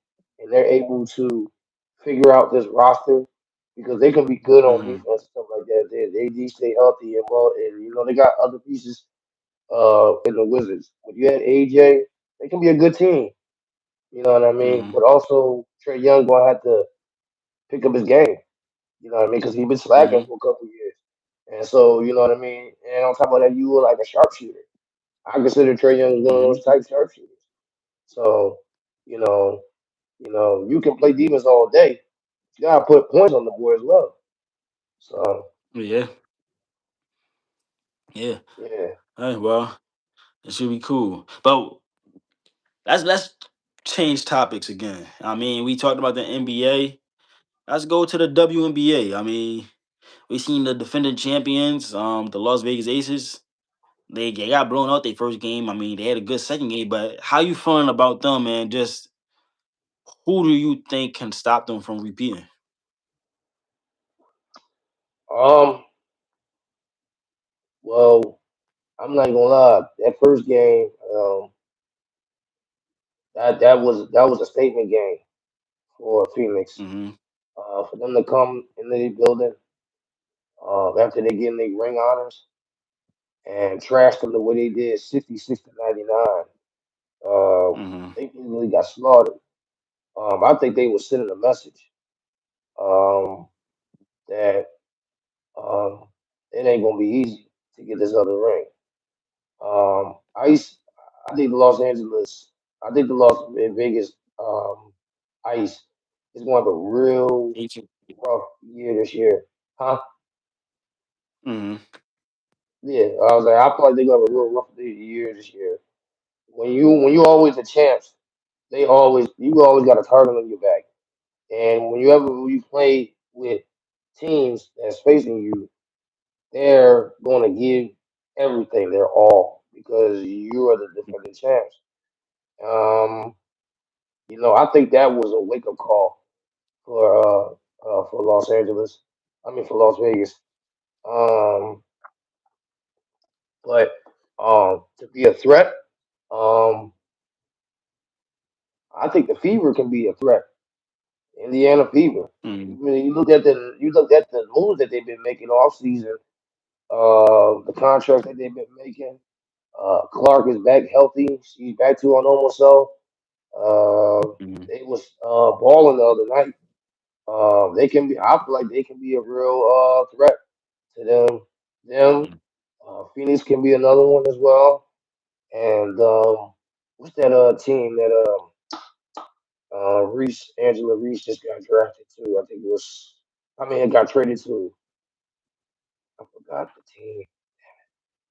and they're able to figure out this roster because they can be good on mm, defense and stuff like that. They need to stay healthy and well, and they got other pieces in the Wizards. When you had AJ, they can be a good team. You know what I mean? mm, But also Trey Young gonna have to pick up his game. You know what I mean? Because he's been slacking mm, for a couple years, And so, you know what I mean? And on top of that, you were like a sharpshooter. I consider Trey Young one of Hmm. those type sharpshooters. So, you know, you can play defense all day. You gotta put points on the board as well. So, Yeah, yeah. yeah. Hey, well, it should be cool. But let's change topics again. I mean, we talked about the NBA. Let's go to the WNBA. I mean, we seen the defending champions, the Las Vegas Aces. They got blown out their first game. I mean, they had a good second game, but how you feeling about them, and just who do you think can stop them from repeating? Um, well, I'm not gonna lie. That first game, that was a statement game for Phoenix. Hmm. For them to come in the building after they getting their ring honors and trash them the way they did, 66-99. Hmm. They really got slaughtered. I think they were sending a message um, that um, it ain't gonna be easy to get this other ring. Ice, I think the Los Angeles, I think the Las Vegas Ice is going to have a real rough year this year, huh? Hmm. Yeah, I was like, I feel like they're gonna have a real rough year this year. When you always the champs, you always got a target on your back. And when you play with teams that's facing you, they're going to give everything, their all, because you are the defending champs. Um, I think that was a wake up call for Los Angeles. I mean for Las Vegas. Um, but to be a threat, um, I think the Fever can be a threat. Indiana Fever. Hmm. I mean, you look at the moves that they've been making off season, the contracts that they've been making. Clark is back healthy. She's back to her normal self. Hmm. They was balling the other night. They can be. I feel like they can be a real threat to them. Them. Phoenix can be another one as well. And what's that team that Angela Reese just got drafted to? I think it was. I mean, it got traded to. I forgot the team.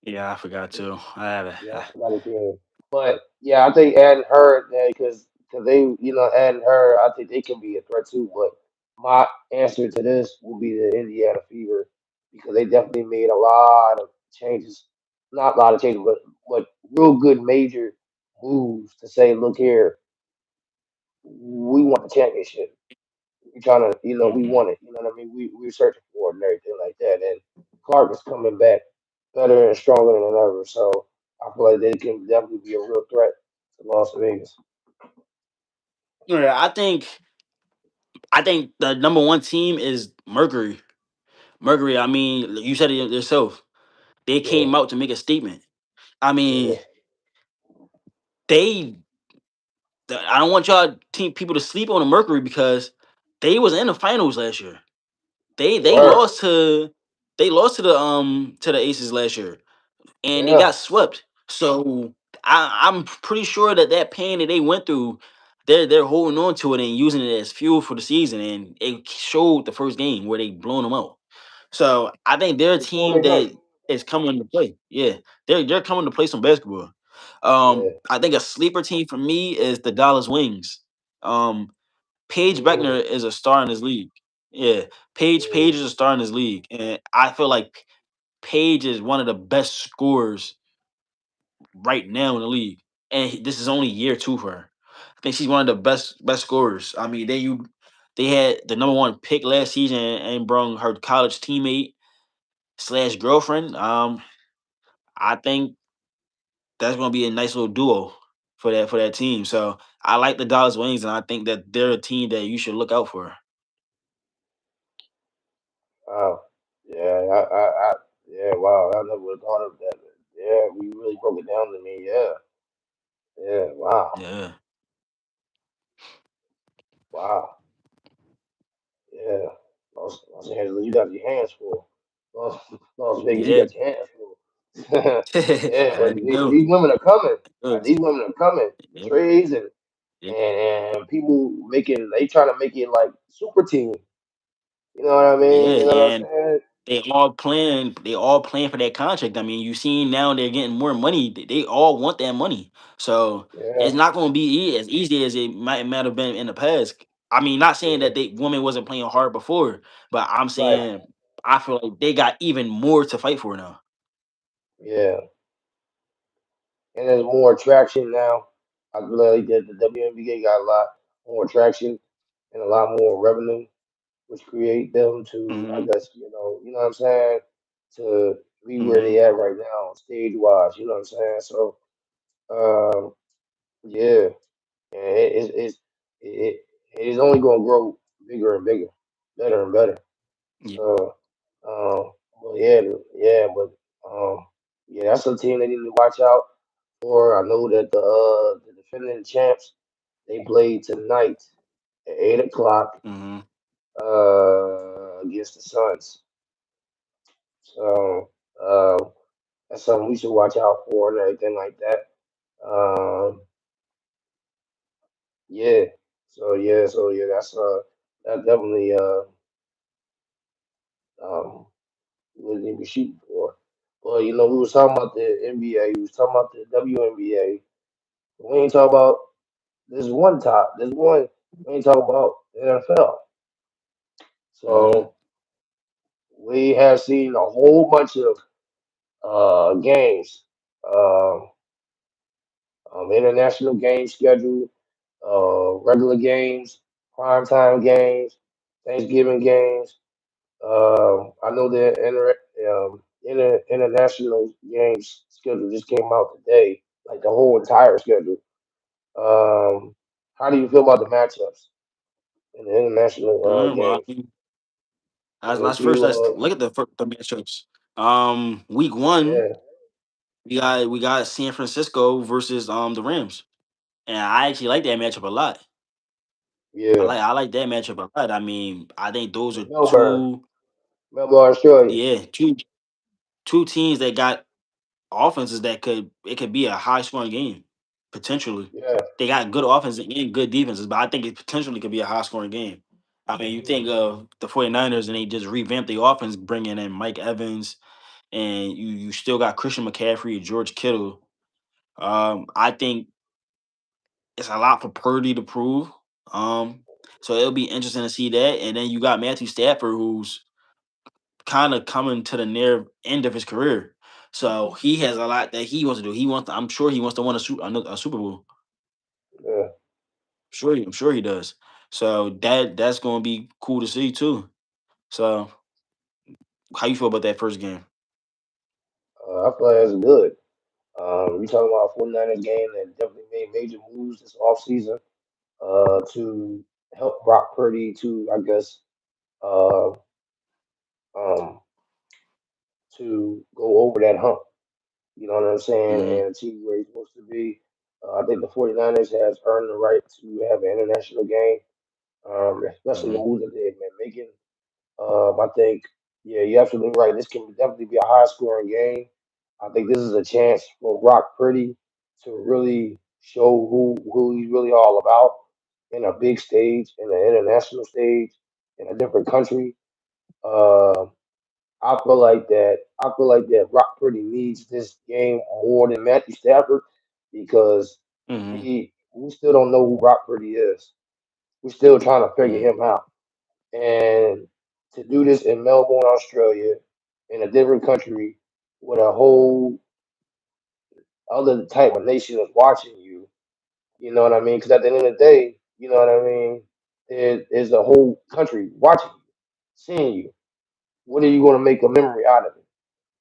Yeah, I forgot to. I have it. Yeah, I forgot his name. But yeah, I think adding her there because they, adding her, I think they can be a threat too. But my answer to this will be the Indiana Fever because they definitely made a lot of changes. Not a lot of changes, but real good major moves to say, look here, we want the championship. We're trying to, we Hmm. want it. You know what I mean? We're searching for it and everything like that. And Clark is coming back better and stronger than ever. So I feel like they can definitely be a real threat to Las Vegas. Yeah, I think the number one team is Mercury. Mercury. I mean, you said it yourself. They Yeah, came out to make a statement. I yeah, mean, they. I don't want y'all team people to sleep on the Mercury because they was in the finals last year. They they they were. lost to they lost to the Aces last year, and they Yeah, got swept. So I'm pretty sure that pain that they went through, they're holding on to it and using it as fuel for the season. And it showed the first game where they blown them out. So I think they're a they showed team their night. that is coming to play. Yeah, they're coming to play some basketball. Yeah. I think a sleeper team for me is the Dallas Wings. Um, Paige Mm, Beckner is a star in this league. Yeah, Paige mm. is a star in this league, and I feel like Paige is one of the best scorers right now in the league. And this is only year two for her. I think she's one of the best scorers. I mean, they had the number one pick last season and brung her college teammate slash girlfriend. I think that's gonna be a nice little duo for that team. So I like the Dallas Wings, and I think that they're a team that you should look out for. Wow. Yeah, yeah, wow. I never would have thought of that. Yeah, we really broke it down to me. Yeah, yeah, wow, Yeah. wow. Yeah, Los Angeles, you got your hands full. Las, Las Vegas, you Yeah. got your hands full. Yeah, Yeah, but they do. these women are coming. They do. These women are coming. Yeah, Trades yeah, and people making they trying to make it like super team. You know what I mean? yeah, You know what I'm and saying? they all playing for that contract. I mean, you seen now they're getting more money. They all want that money. So Yeah, it's not gonna be as easy as it might have been in the past. I mean, not saying yeah, that they women wasn't playing hard before, but I'm right. saying I feel like they got even more to fight for now. Yeah, and there's more attraction now. I feel like that the WNBA got a lot more attraction and a lot more revenue, which create them to, I Hmm. guess, you know what I'm saying, to be where Hmm. they at right now, stage wise. You know what I'm saying? So, um, yeah, and it, it is only going to grow bigger and bigger, better and better. Yeah. So, well, yeah, but yeah, that's a team they need to watch out for. I know that the defending champs they play tonight at 8 o'clock Hmm. against the Suns. So that's something we should watch out for and everything like that. Yeah. So yeah, that definitely um what they be shooting for. Well, we was talking about the NBA, we was talking about the WNBA. We ain't talking about this one we ain't talking about the NFL. Hmm. So we have seen a whole bunch of games, uh, international games scheduled, regular games, primetime games, Thanksgiving games. I know the international games schedule just came out today, like the whole entire schedule. How do you feel about the matchups in the international Well, games? I mean, And let's if first you, let's look at the matchups. Week one, yeah, we got San Francisco versus the Rams, and I actually like that matchup a lot. I yeah, like I like that matchup a lot. I mean, I think those are Melbourne, Melbourne, Australia, two teams that got offenses that could be a high scoring game potentially. yeah, They got good offenses and good defenses, but I think it potentially could be a high scoring game. I mean, you think of the 49ers and they just revamped the offense, bringing in Mike Evans, and you still got Christian McCaffrey, George Kittle. I think it's a lot for Purdy to prove. Um, so it'll be interesting to see that. And then you got Matthew Stafford, who's kind of coming to the near end of his career. So he has a lot that he wants to do. I'm sure he wants to win a Super Bowl. yeah. I'm sure he does. So that's going to be cool to see too. So how you feel about that first game? I feel like that's good. We talking about 49ers game that definitely made major moves this offseason to help Brock Purdy to, I guess, uh, um, to go over that hump. You know what I'm saying? Hmm. And achieve where he's supposed to be. I think the 49ers has earned the right to have an international game, especially the Hmm. moves that they've been making. I think, yeah, you're absolutely right. This can definitely be a high scoring game. I think this is a chance for Brock Purdy to really show who he's really all about in a big stage, in an international stage, in a different country. Uh, I feel like that Brock Purdy needs this game more than Matthew Stafford because Hmm. we still don't know who Brock Purdy is. We're still trying to figure Hmm. him out. And to do this in Melbourne, Australia, in a different country with a whole other type of nation is watching you, you know what I mean? Because at the end of the day, you know what I mean, there's a whole country watching you, seeing you. What are you going to make a memory out of it?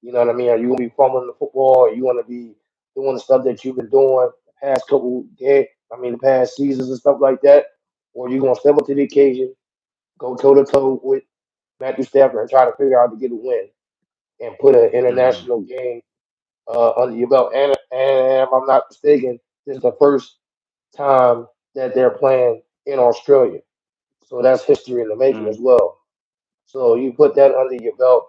You know what I mean? Are you going to be fumbling the football? Are you going to be doing the stuff that you've been doing the past couple days, the past seasons and stuff like that? Or are you going to step up to the occasion, go toe to toe with Matthew Stafford and try to figure out to get a win and put an Hmm. international game under your belt. And if I'm not mistaken, this is the first time that they're playing in Australia. So that's history in the making Hmm. as well. So you put that under your belt.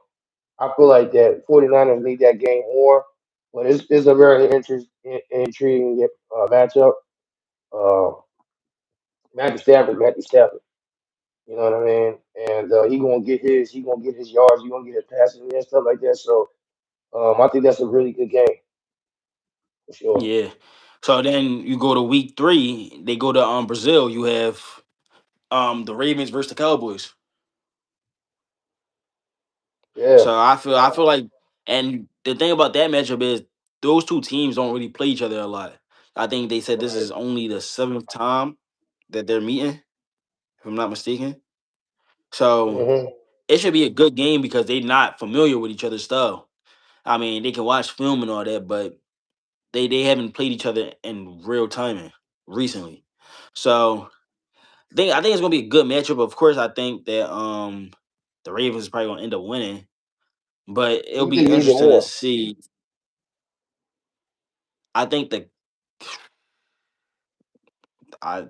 I feel like that 49ers need that game more, but it's a very intriguing matchup. Uh, Matthew Stafford. You know what I mean? And he gonna get his yards, he gonna get his passing and stuff like that. So I think that's a really good game for sure. Yeah. So then you go to week 3. They go to Brazil. You have the Ravens versus the Cowboys. Yeah, So I feel like, and the thing about that matchup is those two teams don't really play each other a lot. I think they said this right. is only the seventh time that they're meeting, if I'm not mistaken. So Hmm. it should be a good game because they're not familiar with each other's style. I mean, they can watch film and all that, but they haven't played each other in real time recently. So I think it's gonna be a good matchup. Of course, I think that the Ravens is probably gonna end up winning, but Who it'll you be think need it interesting to more? see. I think the I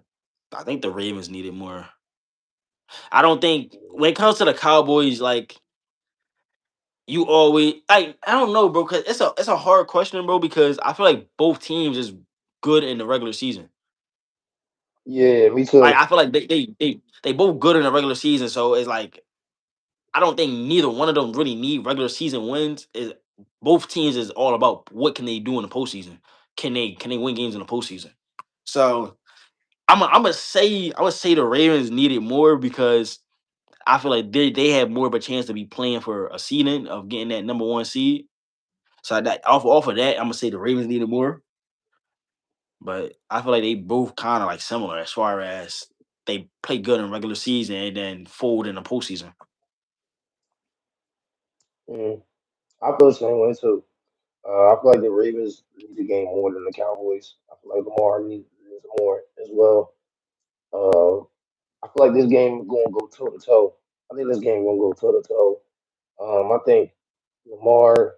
I think the Ravens needed more. I don't think when it comes to the Cowboys, like you always I don't know, bro, because it's a hard question, bro, because I feel like both teams is good in the regular season. Yeah, me Like too. I feel like they both good in the regular season, so it's like I don't think neither one of them really need regular season wins. Is both teams is all about what can they do in the postseason? Can they win games in the postseason? So I would say the Ravens needed more because I feel like they have more of a chance to be playing for a seeding of getting that number one seed. So that off of that, I'm gonna say the Ravens needed more. But I feel like they both kind of like similar as far as they play good in regular season and then fold in the postseason. Mm. I feel the same way too. I feel like the Ravens need the game more than the Cowboys. I feel like Lamar needs more as well. Uh, I feel like this game gonna go toe to toe. I think this game gonna go toe to toe. I think Lamar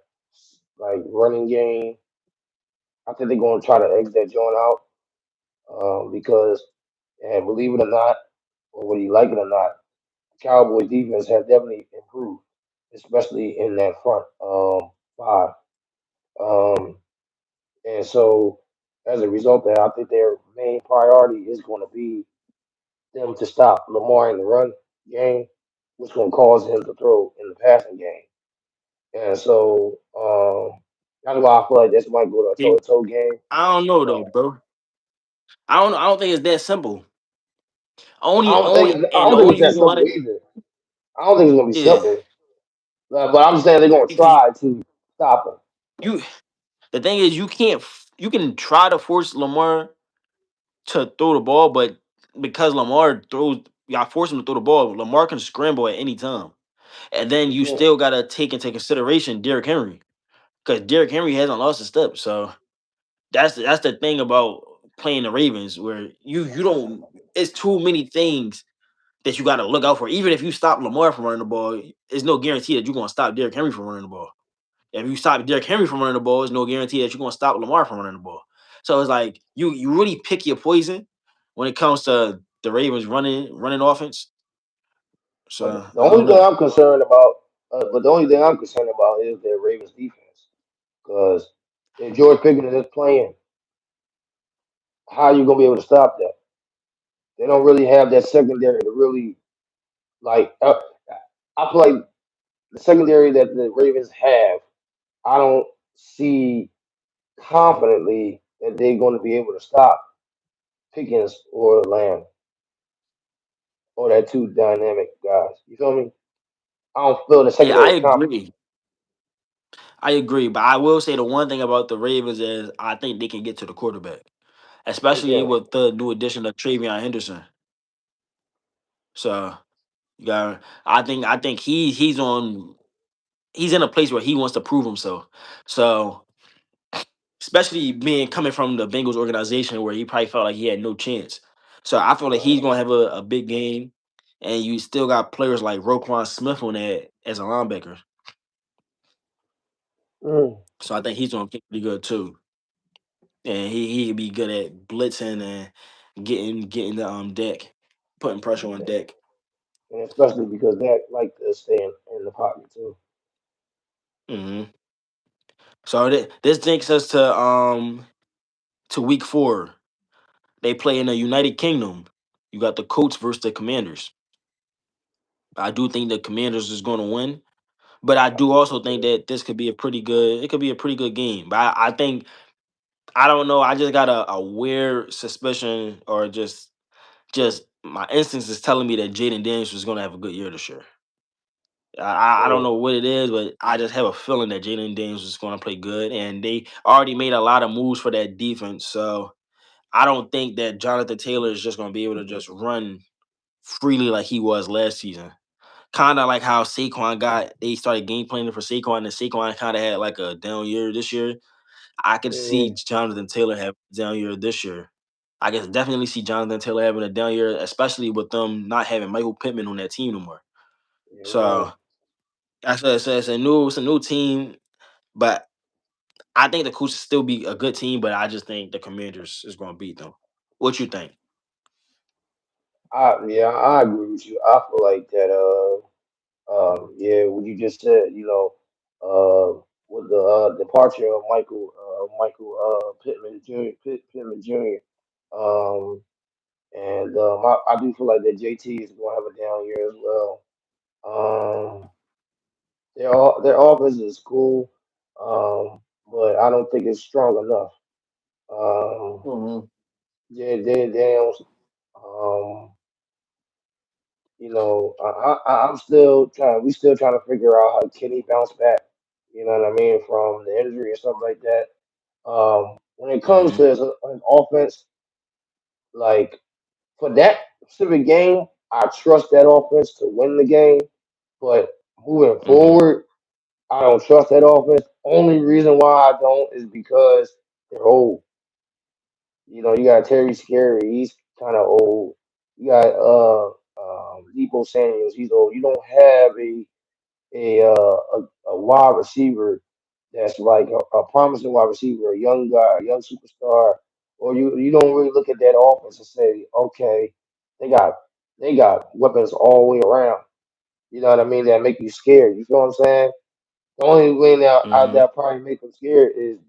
like running game. I think they're gonna try to exit that joint out because, and believe it or not, or whether you like it or not, Cowboys defense has definitely improved, especially in that front five. Um, and so as a result of that, I think their main priority is going to be them to stop Lamar in the run game, which going to cause him to throw in the passing game. And so that's why I feel like this might go to a toe See, to toe game. I don't know Uh, though, bro. I don't think it's that simple. Only only I and the don't think only it's that reason why simple either. I don't think it's going to be yeah, simple. But I'm just saying they're going to because try to stop him. you the thing is you can try to force Lamar to throw the ball, but because Lamar throws, y'all force him to throw the ball. Lamar can scramble at any time, and then He you can. still gotta take into consideration Derrick Henry because Derrick Henry hasn't lost a step. So that's the thing about playing the Ravens, where you don't. It's too many things that you got to look out for. Even if you stop Lamar from running the ball, it's no guarantee that you're gonna stop Derrick Henry from running the ball. If you stop Derrick Henry from running the ball, it's no guarantee that you're gonna stop Lamar from running the ball. So it's like you really pick your poison when it comes to the Ravens running offense. But So I don't know. the only thing I'm concerned about is their Ravens defense. Because if George Pickens is playing, how are you gonna be able to stop that? They don't really have that secondary to really like. I feel like the secondary that the Ravens have, I don't see confidently that they're going to be able to stop Pickens or Lamb or that two dynamic guys. You feel me? I don't feel the Yeah, I secondary is confident. agree. I agree, but I will say the one thing about the Ravens is I think they can get to the quarterback, They especially can. with the new addition of Travion Henderson. So you got, I think he's in a place where he wants to prove himself. So especially being coming from the Bengals organization where he probably felt like he had no chance. So I feel like he's Right. gonna have a big game, and you still got players like Roquan Smith on that as a linebacker. Mm. So I think he's gonna get pretty good too, and he could be good at blitzing and getting the deck, putting pressure on Yeah. deck. And especially because that like to stay in the pocket too. Hmm. So this takes us to week 4. They play in the United Kingdom. You got the Colts versus the Commanders. I do think the Commanders is going to win, but I do also think that this could be a pretty good. It could be a pretty good game. But I think I don't know. I just got a weird suspicion, or just my instincts is telling me that Jaden Daniels is going to have a good year this year. I don't Mm, know what it is, but I just have a feeling that Jaden Daniels is going to play good, and they already made a lot of moves for that defense. So I don't think that Jonathan Taylor is just going to be able to just run freely like he was last season. Kind of like how Saquon got, they started game planning for Saquon, and Saquon kind of had like a down year this year. I could see mm, Jonathan Taylor have a down year this year. I can definitely see Jonathan Taylor having a down year, especially with them not having Michael Pittman on that team no more. you're right. So it's a new team, but I think the Colts will still be a good team, but I just think the Commanders is going to beat them. What you think? Yeah, I agree with you. I feel like that. Yeah, what you just said. With the departure of Michael Pittman Jr. Pittman Jr. Um, and I do feel like that JT is going to have a down year as well. Um, their offense is cool, but I don't think it's strong enough. Um, Hmm. yeah, Daniels. Um, I'm still trying. We still trying to figure out how Kenny bounced back. You know what I mean, from the injury and stuff like that. When it comes Hmm. to his offense, like for that specific game, I trust that offense to win the game. But moving Hmm. forward, I don't trust that offense. Only reason why I don't is because they're old. You got Terry Scary, he's kind of old. You got Debo Samuels, he's old. You don't have a wide receiver that's like a promising wide receiver, a young guy, a young superstar, or you don't really look at that offense and say, okay, they got they got weapons all the way around. You know what I mean? That make you scared. You feel what I'm saying? The only way now out Hmm. that probably make them scared is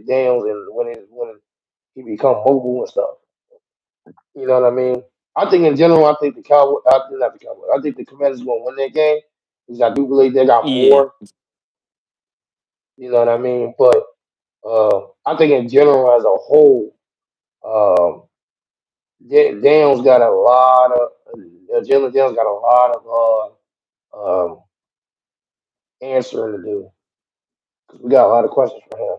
Daniels and when he become mobile and stuff. You know what I mean? I think in general, I think the Cowboys, not the Cowboys, I think the Commanders going to win that game because I do believe they got Yeah. more. You know what I mean? But I think in general, as a whole, um, Daniels got a lot of Jalen Daniels got a lot of answering to do because we got a lot of questions for him.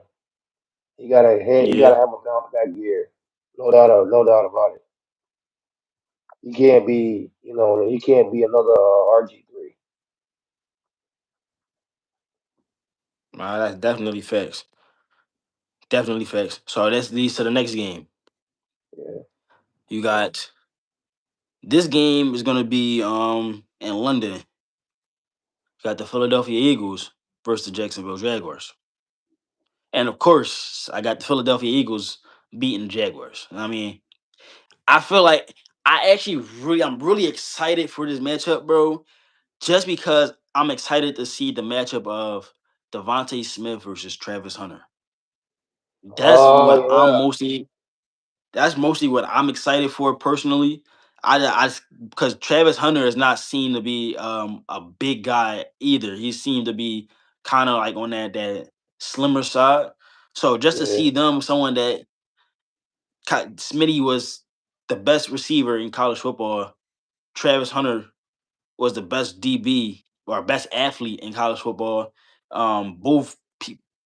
He got Yeah. to have a bounce back year, no doubt about it. He can't be another RG3. That's definitely facts. Definitely facts. So that leads to the next game. Yeah. You got this game is gonna be in London. You got the Philadelphia Eagles versus the Jacksonville Jaguars. And of course, I got the Philadelphia Eagles beating the Jaguars. I mean, I feel like I'm really excited for this matchup, bro. Just because I'm excited to see the matchup of Devontae Smith versus Travis Hunter. That's Oh what I'm yeah. mostly That's mostly what I'm excited for personally. Because Travis Hunter is not seen to be a big guy either. He seemed to be kind of like on that slimmer side. So just to Yeah. see them, someone that Smitty was the best receiver in college football. Travis Hunter was the best DB or best athlete in college football. Both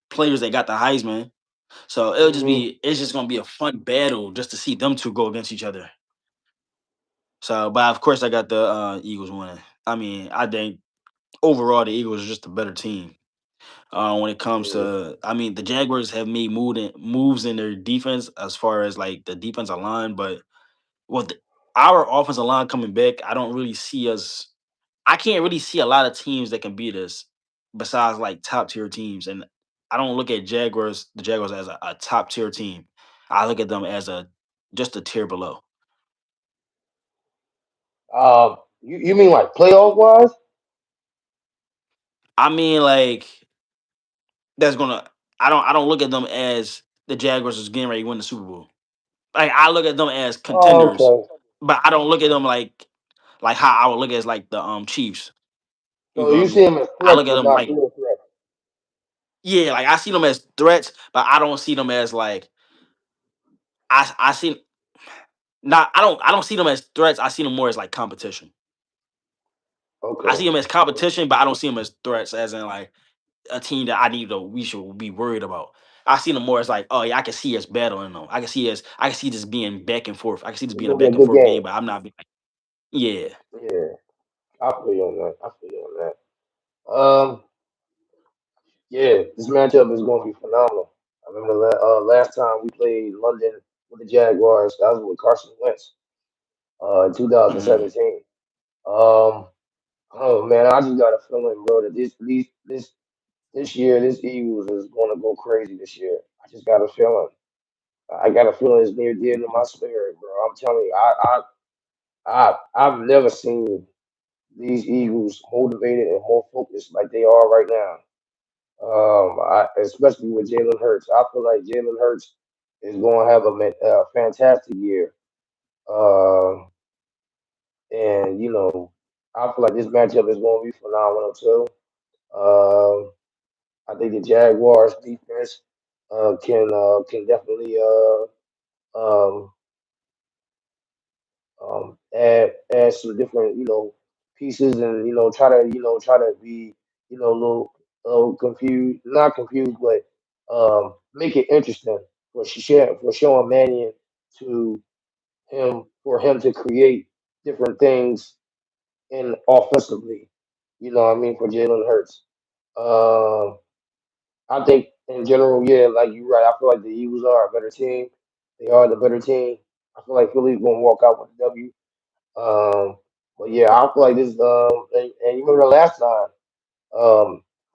players that got the Heisman. So Hmm. it's just gonna be a fun battle just to see them two go against each other. So, but of course, I got the Eagles winning. I mean, I think overall the Eagles are just a better team. When it comes Yeah. to, I mean, the Jaguars have made moves in their defense as far as like the defensive line, but with our offensive line coming back, I don't really see us. I can't really see a lot of teams that can beat us besides like top tier teams, and I don't look at the Jaguars as a top tier team. I look at them as just a tier below. You mean like playoff wise? I mean, like. that's gonna. I don't look at them as the Jaguars is getting ready to win the Super Bowl. Like I look at them as Oh, contenders, okay. but I don't look at them like how I would look at as like the Chiefs. You So feel you me? see them as I threats, look at but them not like real threats. yeah, like I see them as threats, but I don't see them as like I see not I don't see them as threats. I see them more as like competition. I see Okay. them as competition, but I don't see them as threats, as in like a team that we should be worried about. I see them more as like, oh yeah, I can see us battling them. I can see this being back and forth. I can see this It's being a gonna be a back and good forth game. game, but I'm not being like, yeah. Yeah, I feel you on that. I feel you on that. Yeah, this matchup is going to be phenomenal. I remember last time we played London with the Jaguars. That was with Carson Wentz in Mm, 2017. Um, oh man, I just got a feeling, bro, that this year this Eagles is going to go crazy this year. I just got a feeling. I got a feeling it's near the end of my spirit, bro. I'm telling you, I've never seen these Eagles motivated and more focused like they are right now. Especially with Jalen Hurts, I feel like Jalen Hurts is going to have a fantastic year. Um, and I feel like this matchup is going to be phenomenal too. Um, I think the Jaguars defense can definitely um, add some different pieces and try to be a little confused, not confused, but make it interesting for showing Mannion to for him to create different things in offensively. You know what I mean, for Jalen Hurts. Um, I think in general, yeah, like you're right. I feel like the Eagles are a better team. They are the better team. I feel like Philly's gonna walk out with the W. But yeah, I feel like this. And you remember the last time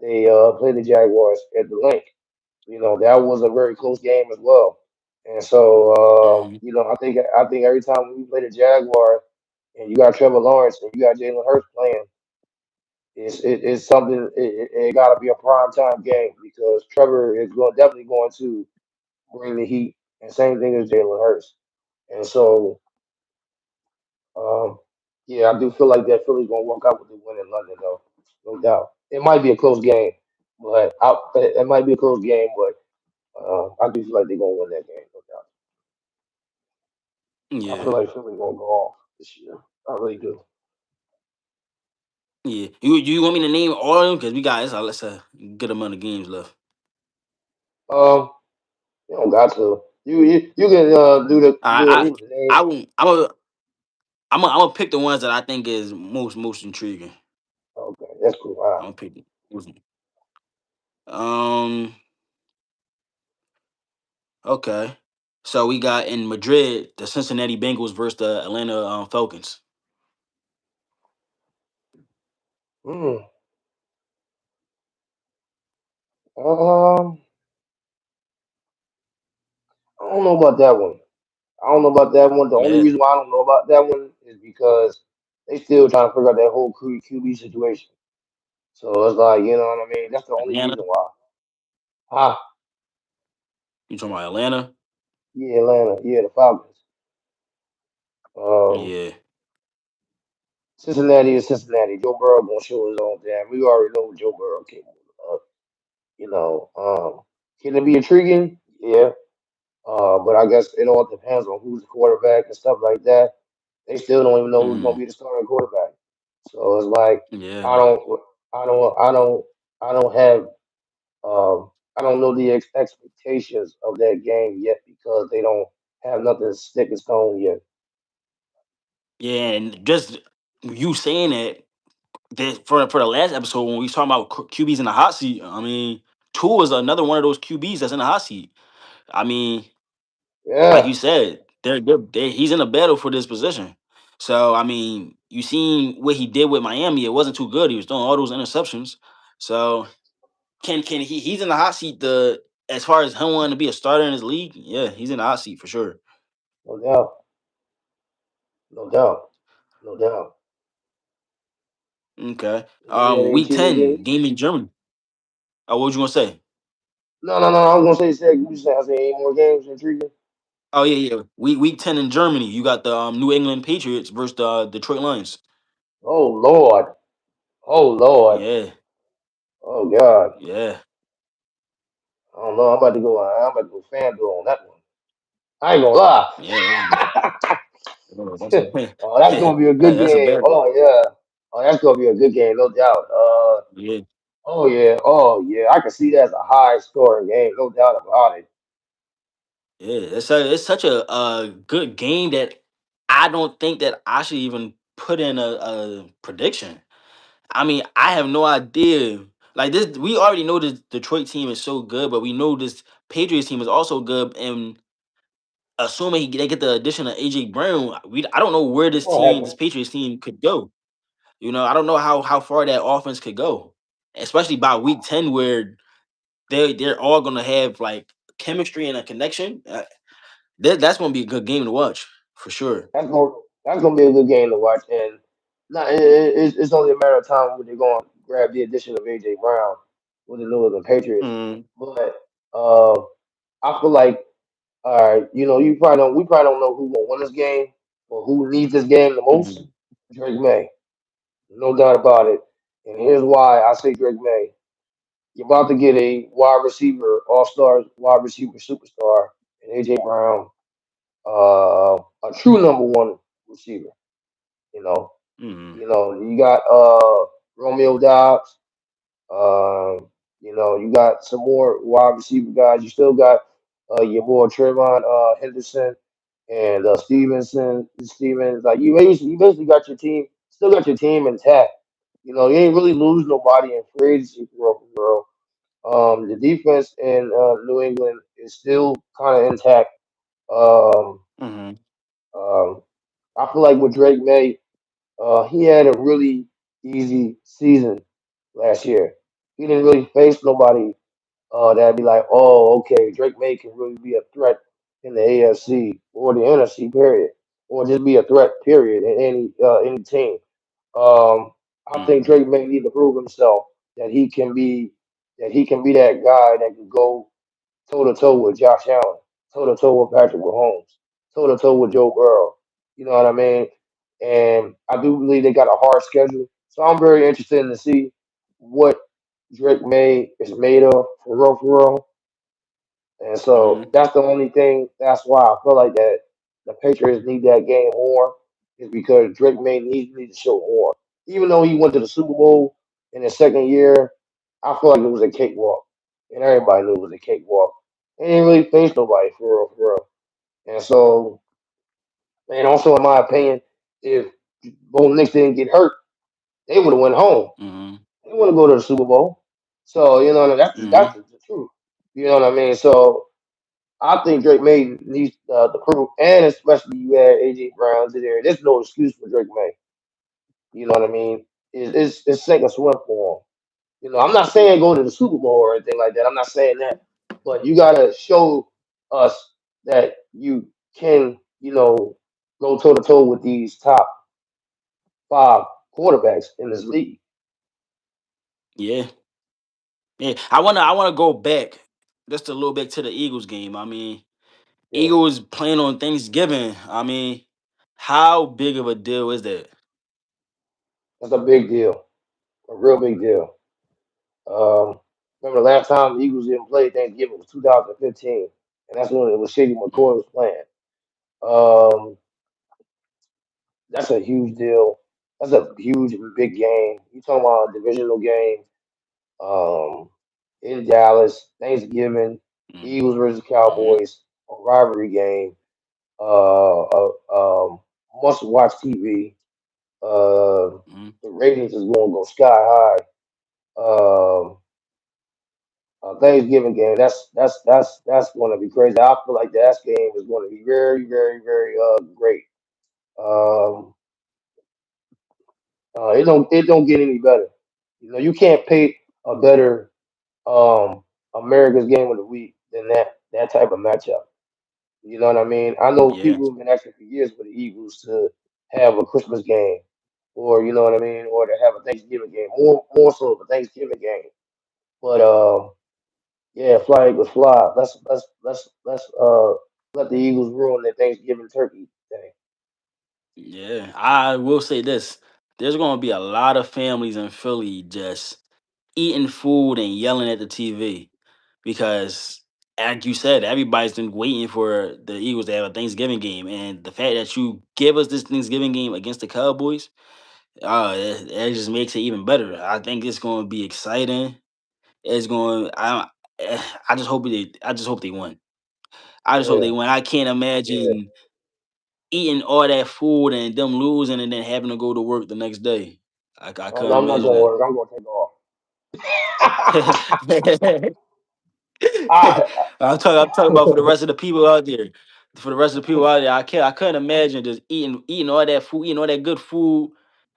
they played the Jaguars at the Link. That was a very close game as well. And so mm, I think every time we play the Jaguars and you got Trevor Lawrence and you got Jalen Hurts playing, it's something. It got to be a prime time game because Trevor is definitely going to bring the heat, and same thing as Jalen Hurts. And so Um, yeah, I do feel like that Philly's gonna walk out with the win in London, though, no doubt. It might be a close game, but it might be a close game, but I do feel like they're gonna win that game, no doubt. I yeah, feel like Philly's gonna go off this year. I really do. yeah. You want me to name all of them because we got it's a good amount of games left. Um, you don't got to. You can do the I name. I won't. I'm gonna pick the ones that I think is most intriguing. Okay, that's cool. All I'm right. gonna pick them. Um. Okay. So we got in Madrid the Cincinnati Bengals versus the Atlanta Falcons. Mm, um, I don't know about that one. I don't know about that one. The only Yeah, reason why I don't know about that one is because they still trying to figure out that whole QB situation. So it's like, you know what I mean? That's the only Atlanta. reason why. Ah, You talking about Atlanta? yeah, Atlanta. Yeah, the Falcons. Um, Yeah. Cincinnati is Cincinnati. Joe Burrow gonna show his own damn. We already know what Joe Burrow capable of. You know, can it be intriguing? Yeah. But I guess it all depends on who's the quarterback and stuff like that. They still don't even know who's gonna Mm, be the starting quarterback. So it's like yeah. I don't, I don't, I don't, I don't have I don't know the expectations of that game yet because they don't have nothing stick in stone yet. Yeah, and just you saying that for the last episode when we was talking about QBs in the hot seat, I mean, Tua is another one of those QBs that's in the hot seat. I mean, like Yeah, you said, he's in a battle for this position. So I mean, you seen what he did with Miami. It wasn't too good. He was throwing all those interceptions. So can he's in the hot seat the as far as him wanting to be a starter in his league? Yeah, he's in the hot seat for sure. no doubt, no doubt, no doubt. Okay. You got any Week team 10 games? game in Germany. Oh, what was you gonna say? No. I was gonna say second. You said I said 8 more games intriguing. Oh yeah, yeah. Week 10 in Germany. You got the New England Patriots versus the Detroit Lions. Oh Lord. Oh Lord. Yeah, Oh God. yeah, I don't know. I'm about to go. I'm about to go FanDuel on that one. I ain't gonna lie. yeah. That's a, Oh, that's gonna be a good that's a game. bad one. Oh yeah. Oh, that's gonna be a good game, no doubt. Yeah, Oh yeah. Oh yeah. I can see that's a high scoring game, no doubt about it. yeah. It's such a good game that I don't think that I should even put in a prediction. I mean, I have no idea. Like this, we already know this Detroit team is so good, but we know this Patriots team is also good. And assuming they get the addition of AJ Brown, I don't know where It's gonna this happen. Patriots team could go. You know, I don't know how far that offense could go, especially by week 10, where they're all gonna have like chemistry and a connection. That's gonna be a good game to watch for sure. That's gonna that's gonna be a good game to watch, and not it's only a matter of time when they're gonna grab the addition of AJ Brown with the New England Patriots. Mm, But uh, I feel like all right, you probably don't. We probably don't know who gonna win this game or who needs this game the most. mhm, Drake May, no doubt about it. And here's why I say Drake May. You're about to get a wide receiver, all-star wide receiver superstar, and AJ Brown, a true number one receiver. You know, mhm, you got Romeo Dobbs. Um, you got some more wide receiver guys. You still got your boy Trayvon Henderson and Stevens. Like you basically got your team, still got your team intact. You ain't really lose nobody in free agency for real. The defense in New England is still kind of intact. Um, mhm, um, I feel like with Drake May, he had a really easy season last year. He didn't really face nobody that'd be like, oh, okay, Drake May can really be a threat in the AFC or the NFC, period, or just be a threat, period, in any team. I think mhm, Drake May need to prove himself that he can be that guy that can go toe to toe with Josh Allen, toe to toe with Patrick Mahomes, toe to toe with Joe Burrow. You know what I mean? And I do believe they got a hard schedule, so I'm very interested in to see what Drake May is made of for real, for real. And so mhm. that's the only thing. That's why I feel like that the Patriots need that game more is because Drake May needs to show more. Even though he went to the Super Bowl in his second year, I feel like it was a cakewalk, and everybody knew it was a cakewalk. He didn't really face nobody for real, for real. And so, and also in my opinion, if Bo Nix didn't get hurt, they would have went home. Mhm. They want to go to the Super Bowl. So that's Mhm. the truth. You know what I mean? So I think Drake May needs the proof, and especially you add AJ Brown to there. There's no excuse for Drake May. You know what I mean? It's sink or swim for him. I'm not saying go to the Super Bowl or anything like that. I'm not saying that, but you gotta show us that you can, go toe to toe with these top five quarterbacks in this league. Yeah, yeah. I wanna go back just a little bit to the Eagles game. I mean, Yeah, Eagles playing on Thanksgiving. I mean, how big of a deal is that? that's a big deal, a real big deal. Um, Remember the last time the Eagles didn't play Thanksgiving was 2015, and that's when it was Shady McCoy Mm, was playing. Um, that's a huge deal. That's a huge, big game. You talking about a divisional game um, in Dallas, Thanksgiving, mm, Eagles versus mm, Cowboys, a rivalry game, must watch TV. mm. The ratings is going to go sky high. Um, Thanksgiving game. That's going to be crazy. I feel like that game is going to be very, very, very great. Um, it don't get any better. You can't pick a better um America's game of the week than that type of matchup. You know what I mean? I know Yeah, people have been asking for years for the Eagles to have a Christmas game, or you know what I mean, or to have a Thanksgiving game, more so of a Thanksgiving game. But Yeah, flag was fly. Let's let the Eagles ruin their Thanksgiving turkey thing. Yeah, I will say this: there's going to be a lot of families in Philly just eating food and yelling at the TV because, like you said, everybody's been waiting for the Eagles to have a Thanksgiving game, and the fact that you give us this Thanksgiving game against the Cowboys, it just makes it even better. I think it's going to be exciting. It's going. I just hope they. I just hope they win. I just hope they Yeah, win. I can't yeah. imagine eating all that food and them losing and then having to go to work the next day. I Oh, no, couldn't I'm not gonna imagine work. I'm gonna take off. that. I, I'm talking about for the rest of the people out there. For the rest of the people out there, I couldn't imagine just eating all that food, eating all that good food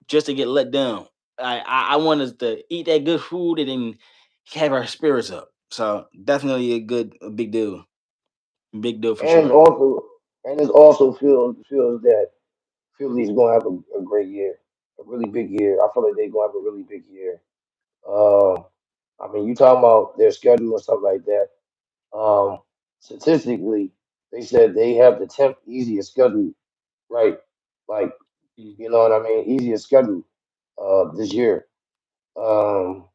just to get let down. I want us to eat that good food and then have our spirits up. So definitely a big deal for and sure. also, and it also feels that Philly's gonna have a great year, a really big year. I feel like they're gonna have a really big year. Um, I mean, you talking about their schedule and stuff like that. Um, Statistically, they said they have the 10th easiest schedule, right? Like, Mm, you know what I mean? Easiest schedule this year. Um,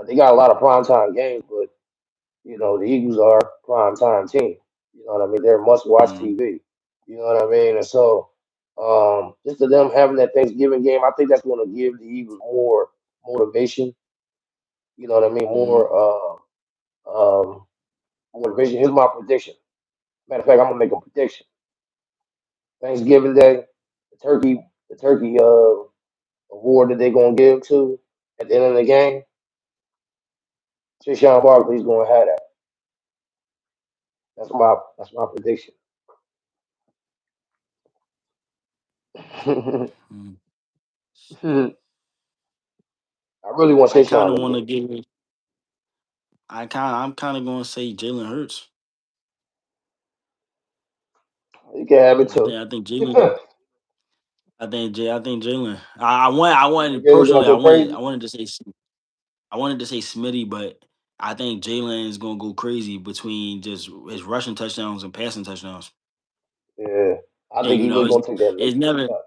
they got a lot of primetime games, but you know the Eagles are a primetime team. You know what I mean? They're must watch mm, TV. You know what I mean? And so, just to them having that Thanksgiving game, I think that's going to give the Eagles more motivation. You know what I mean? mm, Um, motivation. Here's my prediction. Matter of fact, I'm gonna make a prediction. Thanksgiving Day, the turkey award that they're gonna give to at the end of the game, Trishawn Barkley's gonna have that. That's my prediction. I mm. really want I kind Trishawn of to want get to it. give it. I'm kind of going to say Jalen Hurts. You can have it too. I think Jalen. I think Jalen. I You think wanted Jalen's gonna personally. go crazy? I wanted to say Smitty, but I think Jalen is gonna go crazy between just his rushing touchdowns and passing touchdowns. Yeah, I And think you he know, really gonna take that it's next big never. step.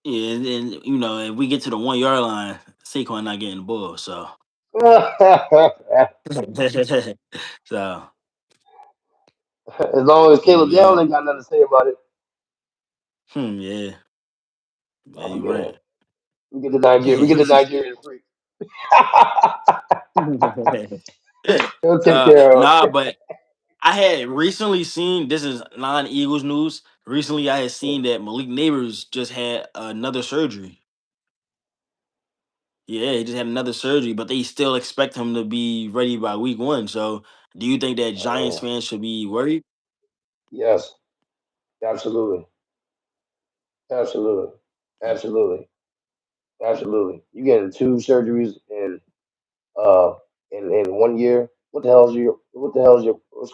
Yeah, and you know, if we get to the 1 yard line, Saquon not getting the ball. So, so As long as Caleb Downs yeah, ain't got nothing to say about it, yeah, yeah, I'll you're get him. right. We get the Nigerian free. He'll take care of Nah, it. but I had recently seen this is non-Eagles news. Recently, I had seen that Malik Neighbors just had another surgery. Yeah, he just had another surgery, but they still expect him to be ready by week 1. So, do you think that Giants Oh, fans should be worried? yes, absolutely, absolutely, Mm. absolutely, absolutely. You getting two surgeries uh in 1 year? What's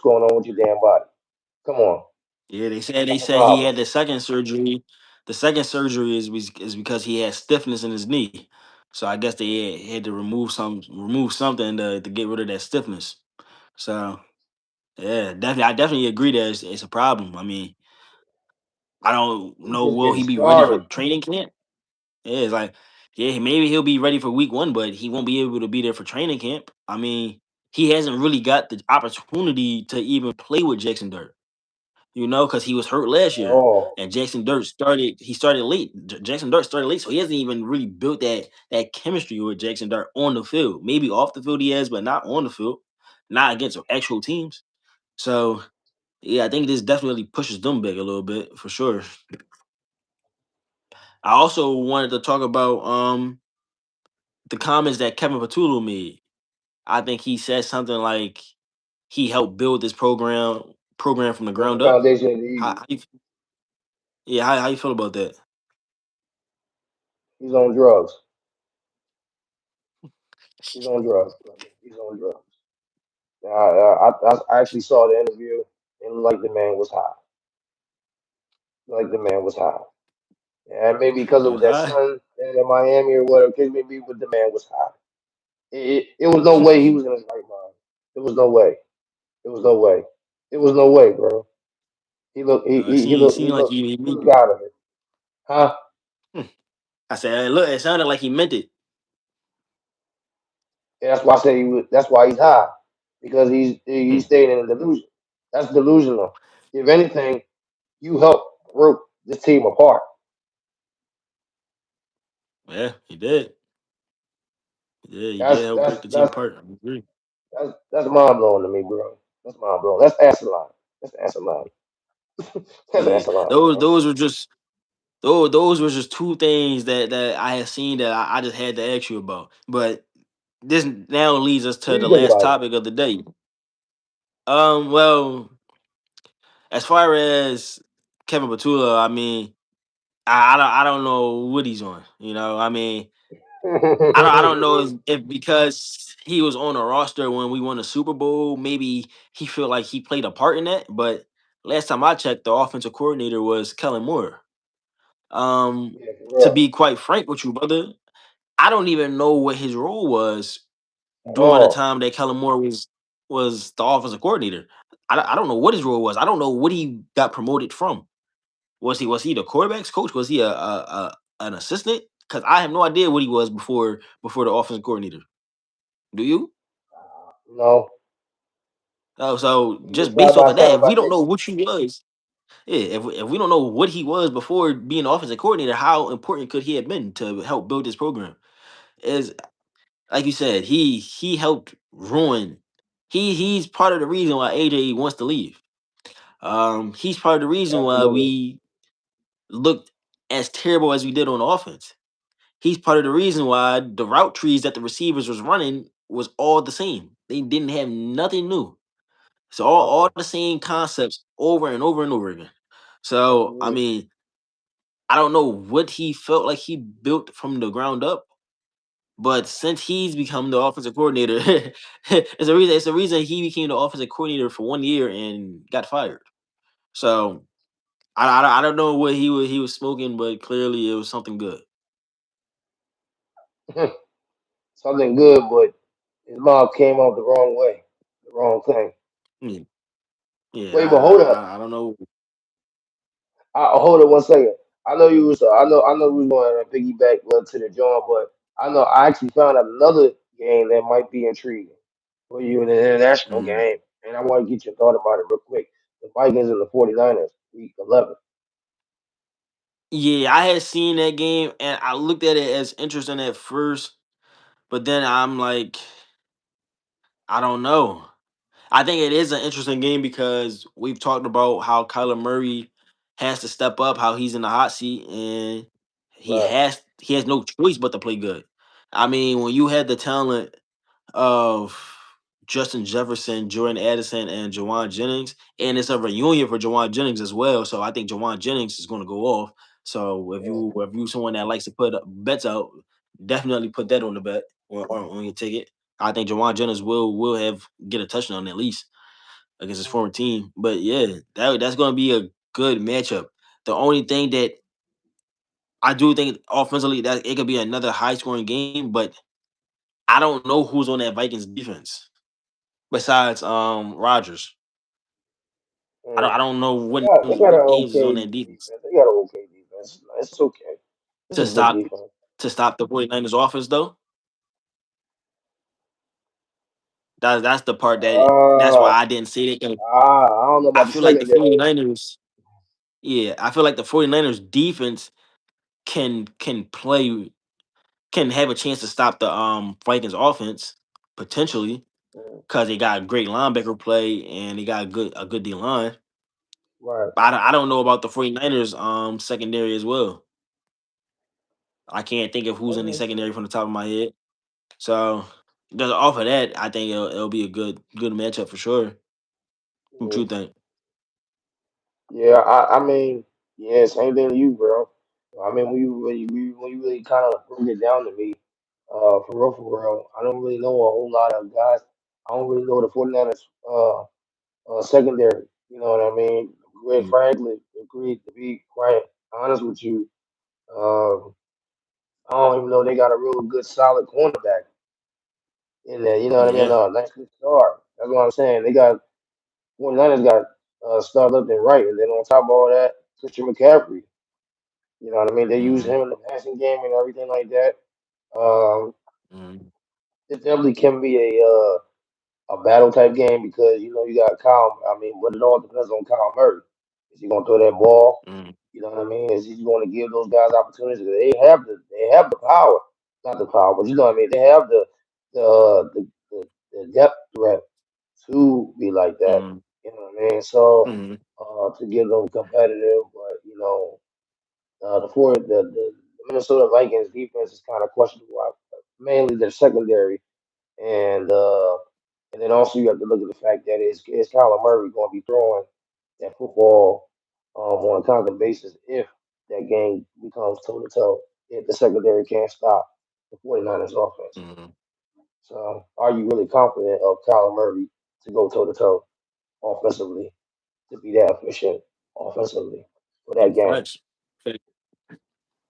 going on with your damn body? Come on, Yeah, they what's the said he problem? had the second surgery. The second surgery is because he had stiffness in his knee. So I guess they had to remove something to get rid of that stiffness. So yeah, definitely I definitely agree that it's a problem. I mean, I don't He's know just will getting he be ready for started. training camp? Yeah, it's like yeah, maybe he'll be ready for week 1, but he won't be able to be there for training camp. I mean, he hasn't really got the opportunity to even play with Jackson Dirt. You know, because he was hurt last year, Oh, and Jackson Dirt started. He started late. Jackson Dirt started late, so he hasn't even really built that chemistry with Jackson Dirt on the field. Maybe off the field he has, but not on the field, not against actual teams. So yeah, I think this definitely pushes them back a little bit for sure. I also wanted to talk about the comments that Kevin Patullo made. I think he said something like he helped build this program from the build the ground up. foundation of the How, Eagles. how you, yeah, how you feel about that? He's on drugs. He's on drugs, brother. He's on drugs. I actually saw the interview and like the man was high. Like the man was high. And maybe because He it was was that high. sun down in Miami or whatever, case maybe, but the man was high. It was no way he was in his right mind. There was no way. There was no way. It was no way, bro. He look he It he, he seemed, look seemed he like look he he meant look it. out of it. Huh? Hmm. I said, look, it sounded like he meant it. And that's why I say that's why he's high. Because he's Hmm. staying in a delusion. That's delusional. If anything, you help broke this team apart. Yeah, he did. Yeah, he That's did help that's break the team that's apart. I agree. that's mind blowing to me, bro. That's mind blowing. That's asinine. That's asinine. That's Yeah, asinine, those bro. those were just those were just two things that I had seen that I just had to ask you about. But this now leads us What to do you the think last about it? topic of the day. Well, as far as Kevin Batula, I mean, I don't know what he's on. I mean, I don't know if because he was on a roster when we won the Super Bowl, maybe he feel like he played a part in that. But last time I checked, the offensive coordinator was Kellen Moore. Um, Yeah, for to real. be quite frank with you, brother, I don't even know what his role was At during the all. time that Kellen Moore was the offensive coordinator. I don't know what his role was. I don't know what he got promoted from. Was he the quarterbacks coach? Was he a an assistant? Because I have no idea what he was before the offensive coordinator. Do you? No. So He was just based side off by of that, side if we by don't Nick. know what he was, yeah, if we don't know what he was before being offensive coordinator, how important could he have been to help build this program? Is like you said, he helped ruin. He's part of the reason why AJ wants to leave. He's part of the reason why Absolutely. we looked as terrible as we did on offense. He's part of the reason why the route trees that the receivers was running was all the same. They didn't have nothing new. So all Nothing. the same concepts over and over and over again. So I Absolutely. mean, I don't know what he felt like he built from the ground up, but since he's become the offensive coordinator, it's a reason he became the offensive coordinator for 1 year and got fired. So I don't know what he was smoking, but clearly it was something good. Something good, but his mouth came out the wrong way. The wrong thing. Yeah, yeah. Wait, but hold up. I don't know. Hold up 1 second. I know you was. I know we was going to piggyback to the John, but I know I actually found out another game that might be intriguing for you in an international Mm. game, and I want to get your thought about it real quick. The Vikings and the 49ers, week 11. Yeah, I had seen that game and I looked at it as interesting at first, but then I'm like, I don't know. I think it is an interesting game because we've talked about how Kyler Murray has to step up, how he's in the hot seat, and Right. he has no choice but to play good. I mean, when you had the talent of Justin Jefferson, Jordan Addison, and Jawan Jennings, and it's a reunion for Jawan Jennings as well. So I think Jawan Jennings is going to go off. So Yeah. if you someone that likes to put bets out, definitely put that on the bet or on your ticket. I think Jawan Jennings will have get a touchdown at least against his former team. But yeah, that's going to be a good matchup. The only thing that I do think offensively that it could be another high scoring game, but I don't know who's on that Vikings defense besides Rodgers. I Mm. don't know They got an what names is on okay that defense defense. They got an okay defense. It's okay. It's to a good stop defense. the 49ers offense though. That's the part that's why Uh, I didn't say that. I don't know I about the feel like the secondary. 49ers, yeah, I feel like the 49ers defense can play can have a chance to stop the Vikings offense potentially Mm, because they got great linebacker play and they got a good D line. right. But I don't know about the 49ers secondary as well. I can't think of who's in the Okay. secondary from the top of my head. So just off of that, I think it'll be a good matchup for sure. What Yeah. you think? Yeah. I mean, yeah. Same thing to you, bro. I mean, when you really kind of broke it down to me, for real, I don't really know a whole lot of guys. I don't really know the 49ers secondary. You know what I mean? Quite Mm. frankly, agreed to be quite honest with you. Um, I don't even know they got a real good solid cornerback in there. You know what I mean? Yeah, Nice good star. That's what I'm saying. They got 49ers got stuff left and right, and then on top of all that, Christian McCaffrey. You know what I mean? They use Mm, him in the passing game and everything like that. Um, mm, it definitely can be a battle type game because you know you got Kyle. I mean, but it all depends on Kyle Murray. Is he gonna throw that ball? mm, You know what I mean? Is he going to give those guys opportunities? They have the power, not the power, but you know what I mean. They have the depth threat to be like that. mm, You know what I mean? So mm, to give them competitive, but you know the Minnesota Vikings defense is kind of questionable. Mainly their secondary, and uh, and then also you have to look at the fact that it's Kyler Murray going to be throwing that football on a constant basis if that game becomes toe to toe. If the secondary can't stop the 49ers offense. mm. So are you really confident of Kyler Murray to go toe to toe offensively to be that efficient offensively for that game? Facts.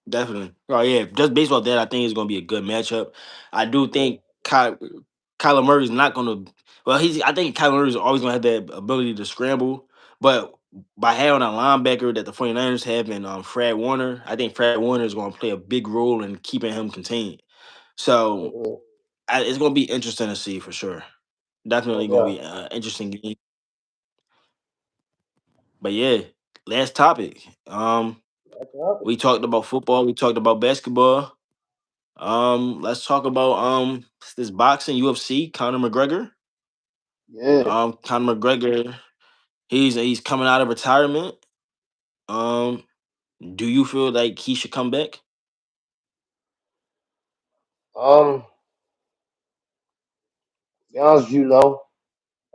Definitely. Oh yeah, just based off that, I think it's gonna be a good matchup. I do Yeah. think Kyler Murray's not gonna. Well, he's. I think Kyler Murray's always gonna have that ability to scramble, but by having a linebacker that the 49ers have in Fred Warner, I think Fred Warner is gonna play a big role in keeping him contained. So Hmm. it's gonna be interesting to see for sure. No Definitely gonna be doubt. an interesting game. But yeah, last topic. That's what We talked about football. We talked about basketball. Let's talk about this boxing UFC. Conor McGregor. Yeah. Conor McGregor. He's coming out of retirement. Um, do you feel like he should come back? To be honest,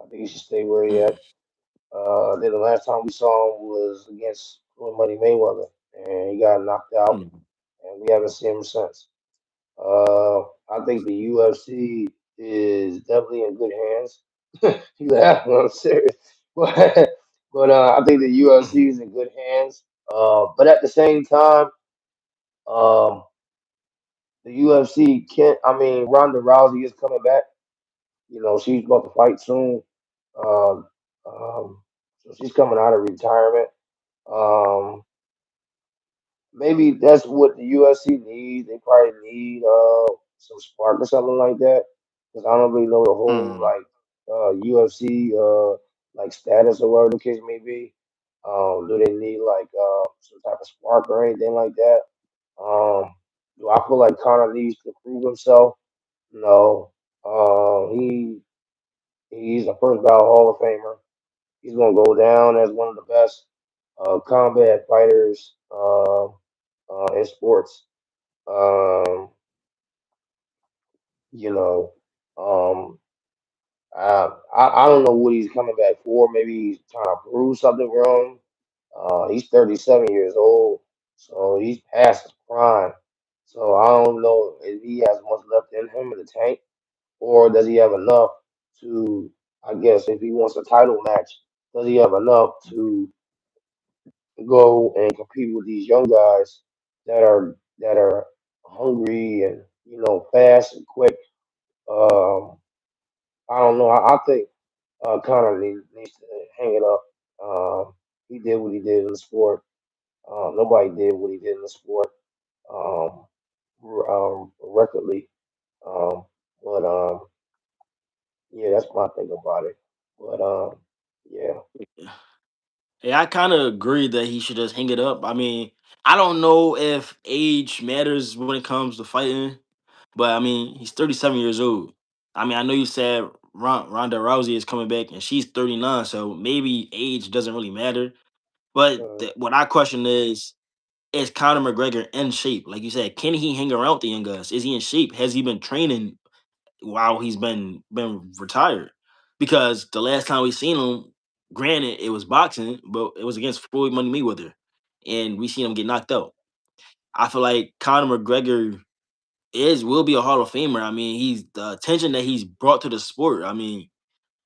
I think he should stay where he at. Mm, Then the last time we saw him was against Floyd Money Mayweather, and he got knocked out, mm, and we haven't seen him since. I think the UFC is definitely in good hands. You laugh, I'm serious, but I think the UFC mm, is in good hands. But at the same time, um, the UFC can't. I mean, Ronda Rousey is coming back. You know, she's about to fight soon. Um, so she's coming out of retirement. Um, maybe that's what the UFC needs. They probably need some spark or something like that. Because I don't really know the whole mm, like UFC like status or whatever the case may be. Do they need like some type of spark or anything like that? Do I feel like Conor needs to prove himself? No. He's a first ballot Hall of Famer. He's gonna go down as one of the best combat fighters in sports. Um, you know, um, I don't know what he's coming back for. Maybe he's trying to prove something wrong. He's 37 years old, so he's past his prime. So I don't know if he has much left in him in the tank, or does he have enough to? I guess if he wants a title match, does he have enough to go and compete with these young guys that are hungry and fast and quick? Um, I don't know. I think Connor needs to hang it up. He did what he did in the sport. Nobody did what he did in the sport um, recordly. Um, but yeah, that's my thing about it. But yeah, mm. Yeah, I kind of agree that he should just hang it up. I mean, I don't know if age matters when it comes to fighting, but I mean, he's 37 years old. I mean, I know you said Ronda Rousey is coming back and she's 39, so maybe age doesn't really matter. But uh, what I question is Conor McGregor in shape? Like you said, can he hang around with the young guys? Is he in shape? Has he been training while he's been retired? Because the last time we seen him, granted it was boxing, but it was against Floyd Money Mayweather, and we seen him get knocked out. I feel like Conor McGregor is will be a Hall of Famer. I mean, he's the attention that he's brought to the sport. I mean,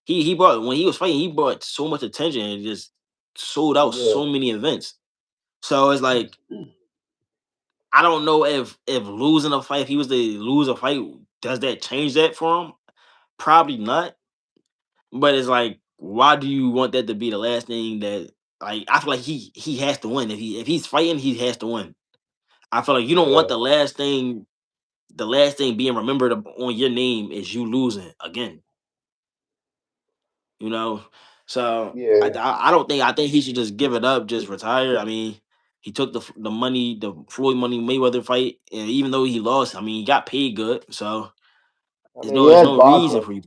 he brought when he was fighting, he brought so much attention and just sold he out did. so many events. So it's like I don't know if losing a fight, if he was to lose a fight, does that change that for him? Probably not. But it's like, why do you want that to be the last thing that like I feel like he has to win. If he's fighting, he has to win. I feel like you don't want Yeah, the last thing being remembered on your name is you losing again. You know, so yeah. I don't think I think he should just give it up, just retire. I mean, he took the money, the Floyd money Mayweather fight, and even though he lost, I mean, he got paid good, so I mean, yeah, there's it's no reason boxing. for you.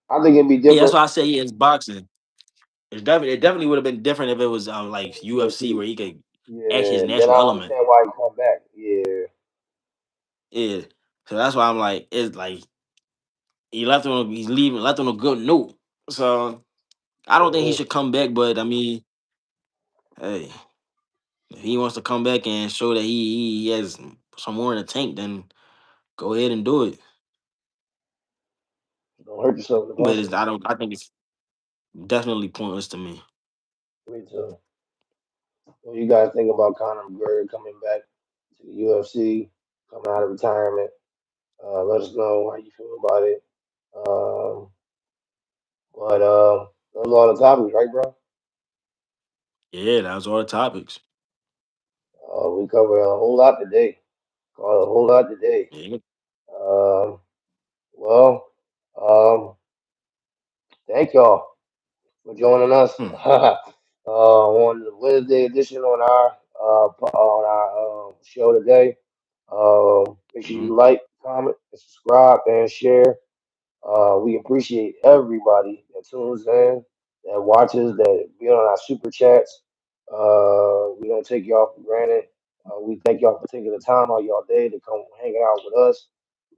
I think it'd be Yeah, that's different. why I say it's boxing. It definitely would have been different if it was like UFC UFC. where he could act his Yeah, then natural I element. understand why he come back. Yeah, Yeah, so that's why I'm like, it's like he's leaving left on a good note. So I don't think he hmm should come back, but I mean, hey. If he wants to come back and show that he has some more in the tank, then go ahead and do it. don't hurt yourself in the But process. I don't. I think it's definitely pointless to me. Me too. What you guys think about Conor McGregor coming back to the UFC, coming out of retirement? Let us know how you feel about it. Um, but those are all the topics, right, bro? Yeah, that was all the topics. We covered a whole lot today. Caught a whole lot today. Yeah. Um, well, thank y'all for joining us Hmm. on the Wednesday edition on our show today. Make sure Hmm. you like, comment, and subscribe, and share. We appreciate everybody that tunes in, that watches, that be on our super chats. We don't take y'all for granted. We thank y'all for taking the time out y'all day to come hang out with us.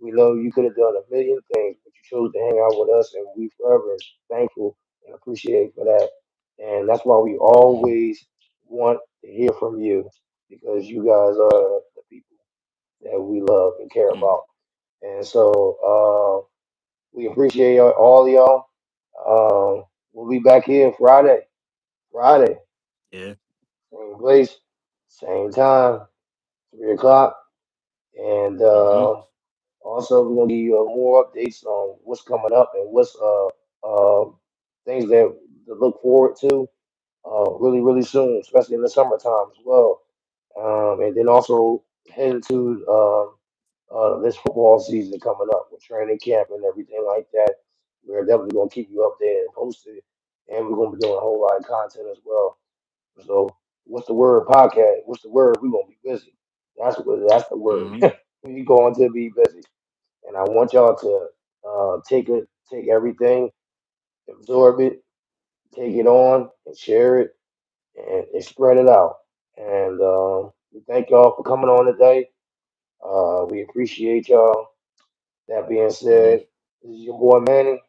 We know you could have done a million things, but you chose to hang out with us, and we forever thankful and appreciate for that. And that's why we Hmm. always want to hear from you because you guys are the people that we love and care Hmm. about. And so we appreciate all of y'all. We'll be back here Friday. Friday, Yeah. same place, same time, 3 o'clock. And Hmm. also, we're gonna give you more updates on what's coming up and what's things that to look forward to really really soon, especially in the summertime as well. And then also heading to this football season coming up with training camp and everything like that. We're definitely gonna keep you updated and posted, and we're gonna be doing a whole lot of content as well. So, what's the word podcast? What's the word? We're gonna be busy. That's the word. Hmm. We're going to be busy, and I want y'all to take everything, absorb it, take it on, and share it, and spread it out. And we thank y'all for coming on today. We appreciate y'all. That being Hmm. said, this is your boy Manny,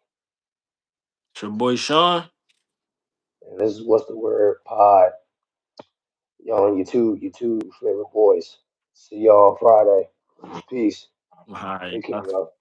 It's your boy Sean. and this is What's the Word Pod. Y'all on YouTube favorite boys. See y'all Friday. Peace. All right. Take care, y'all.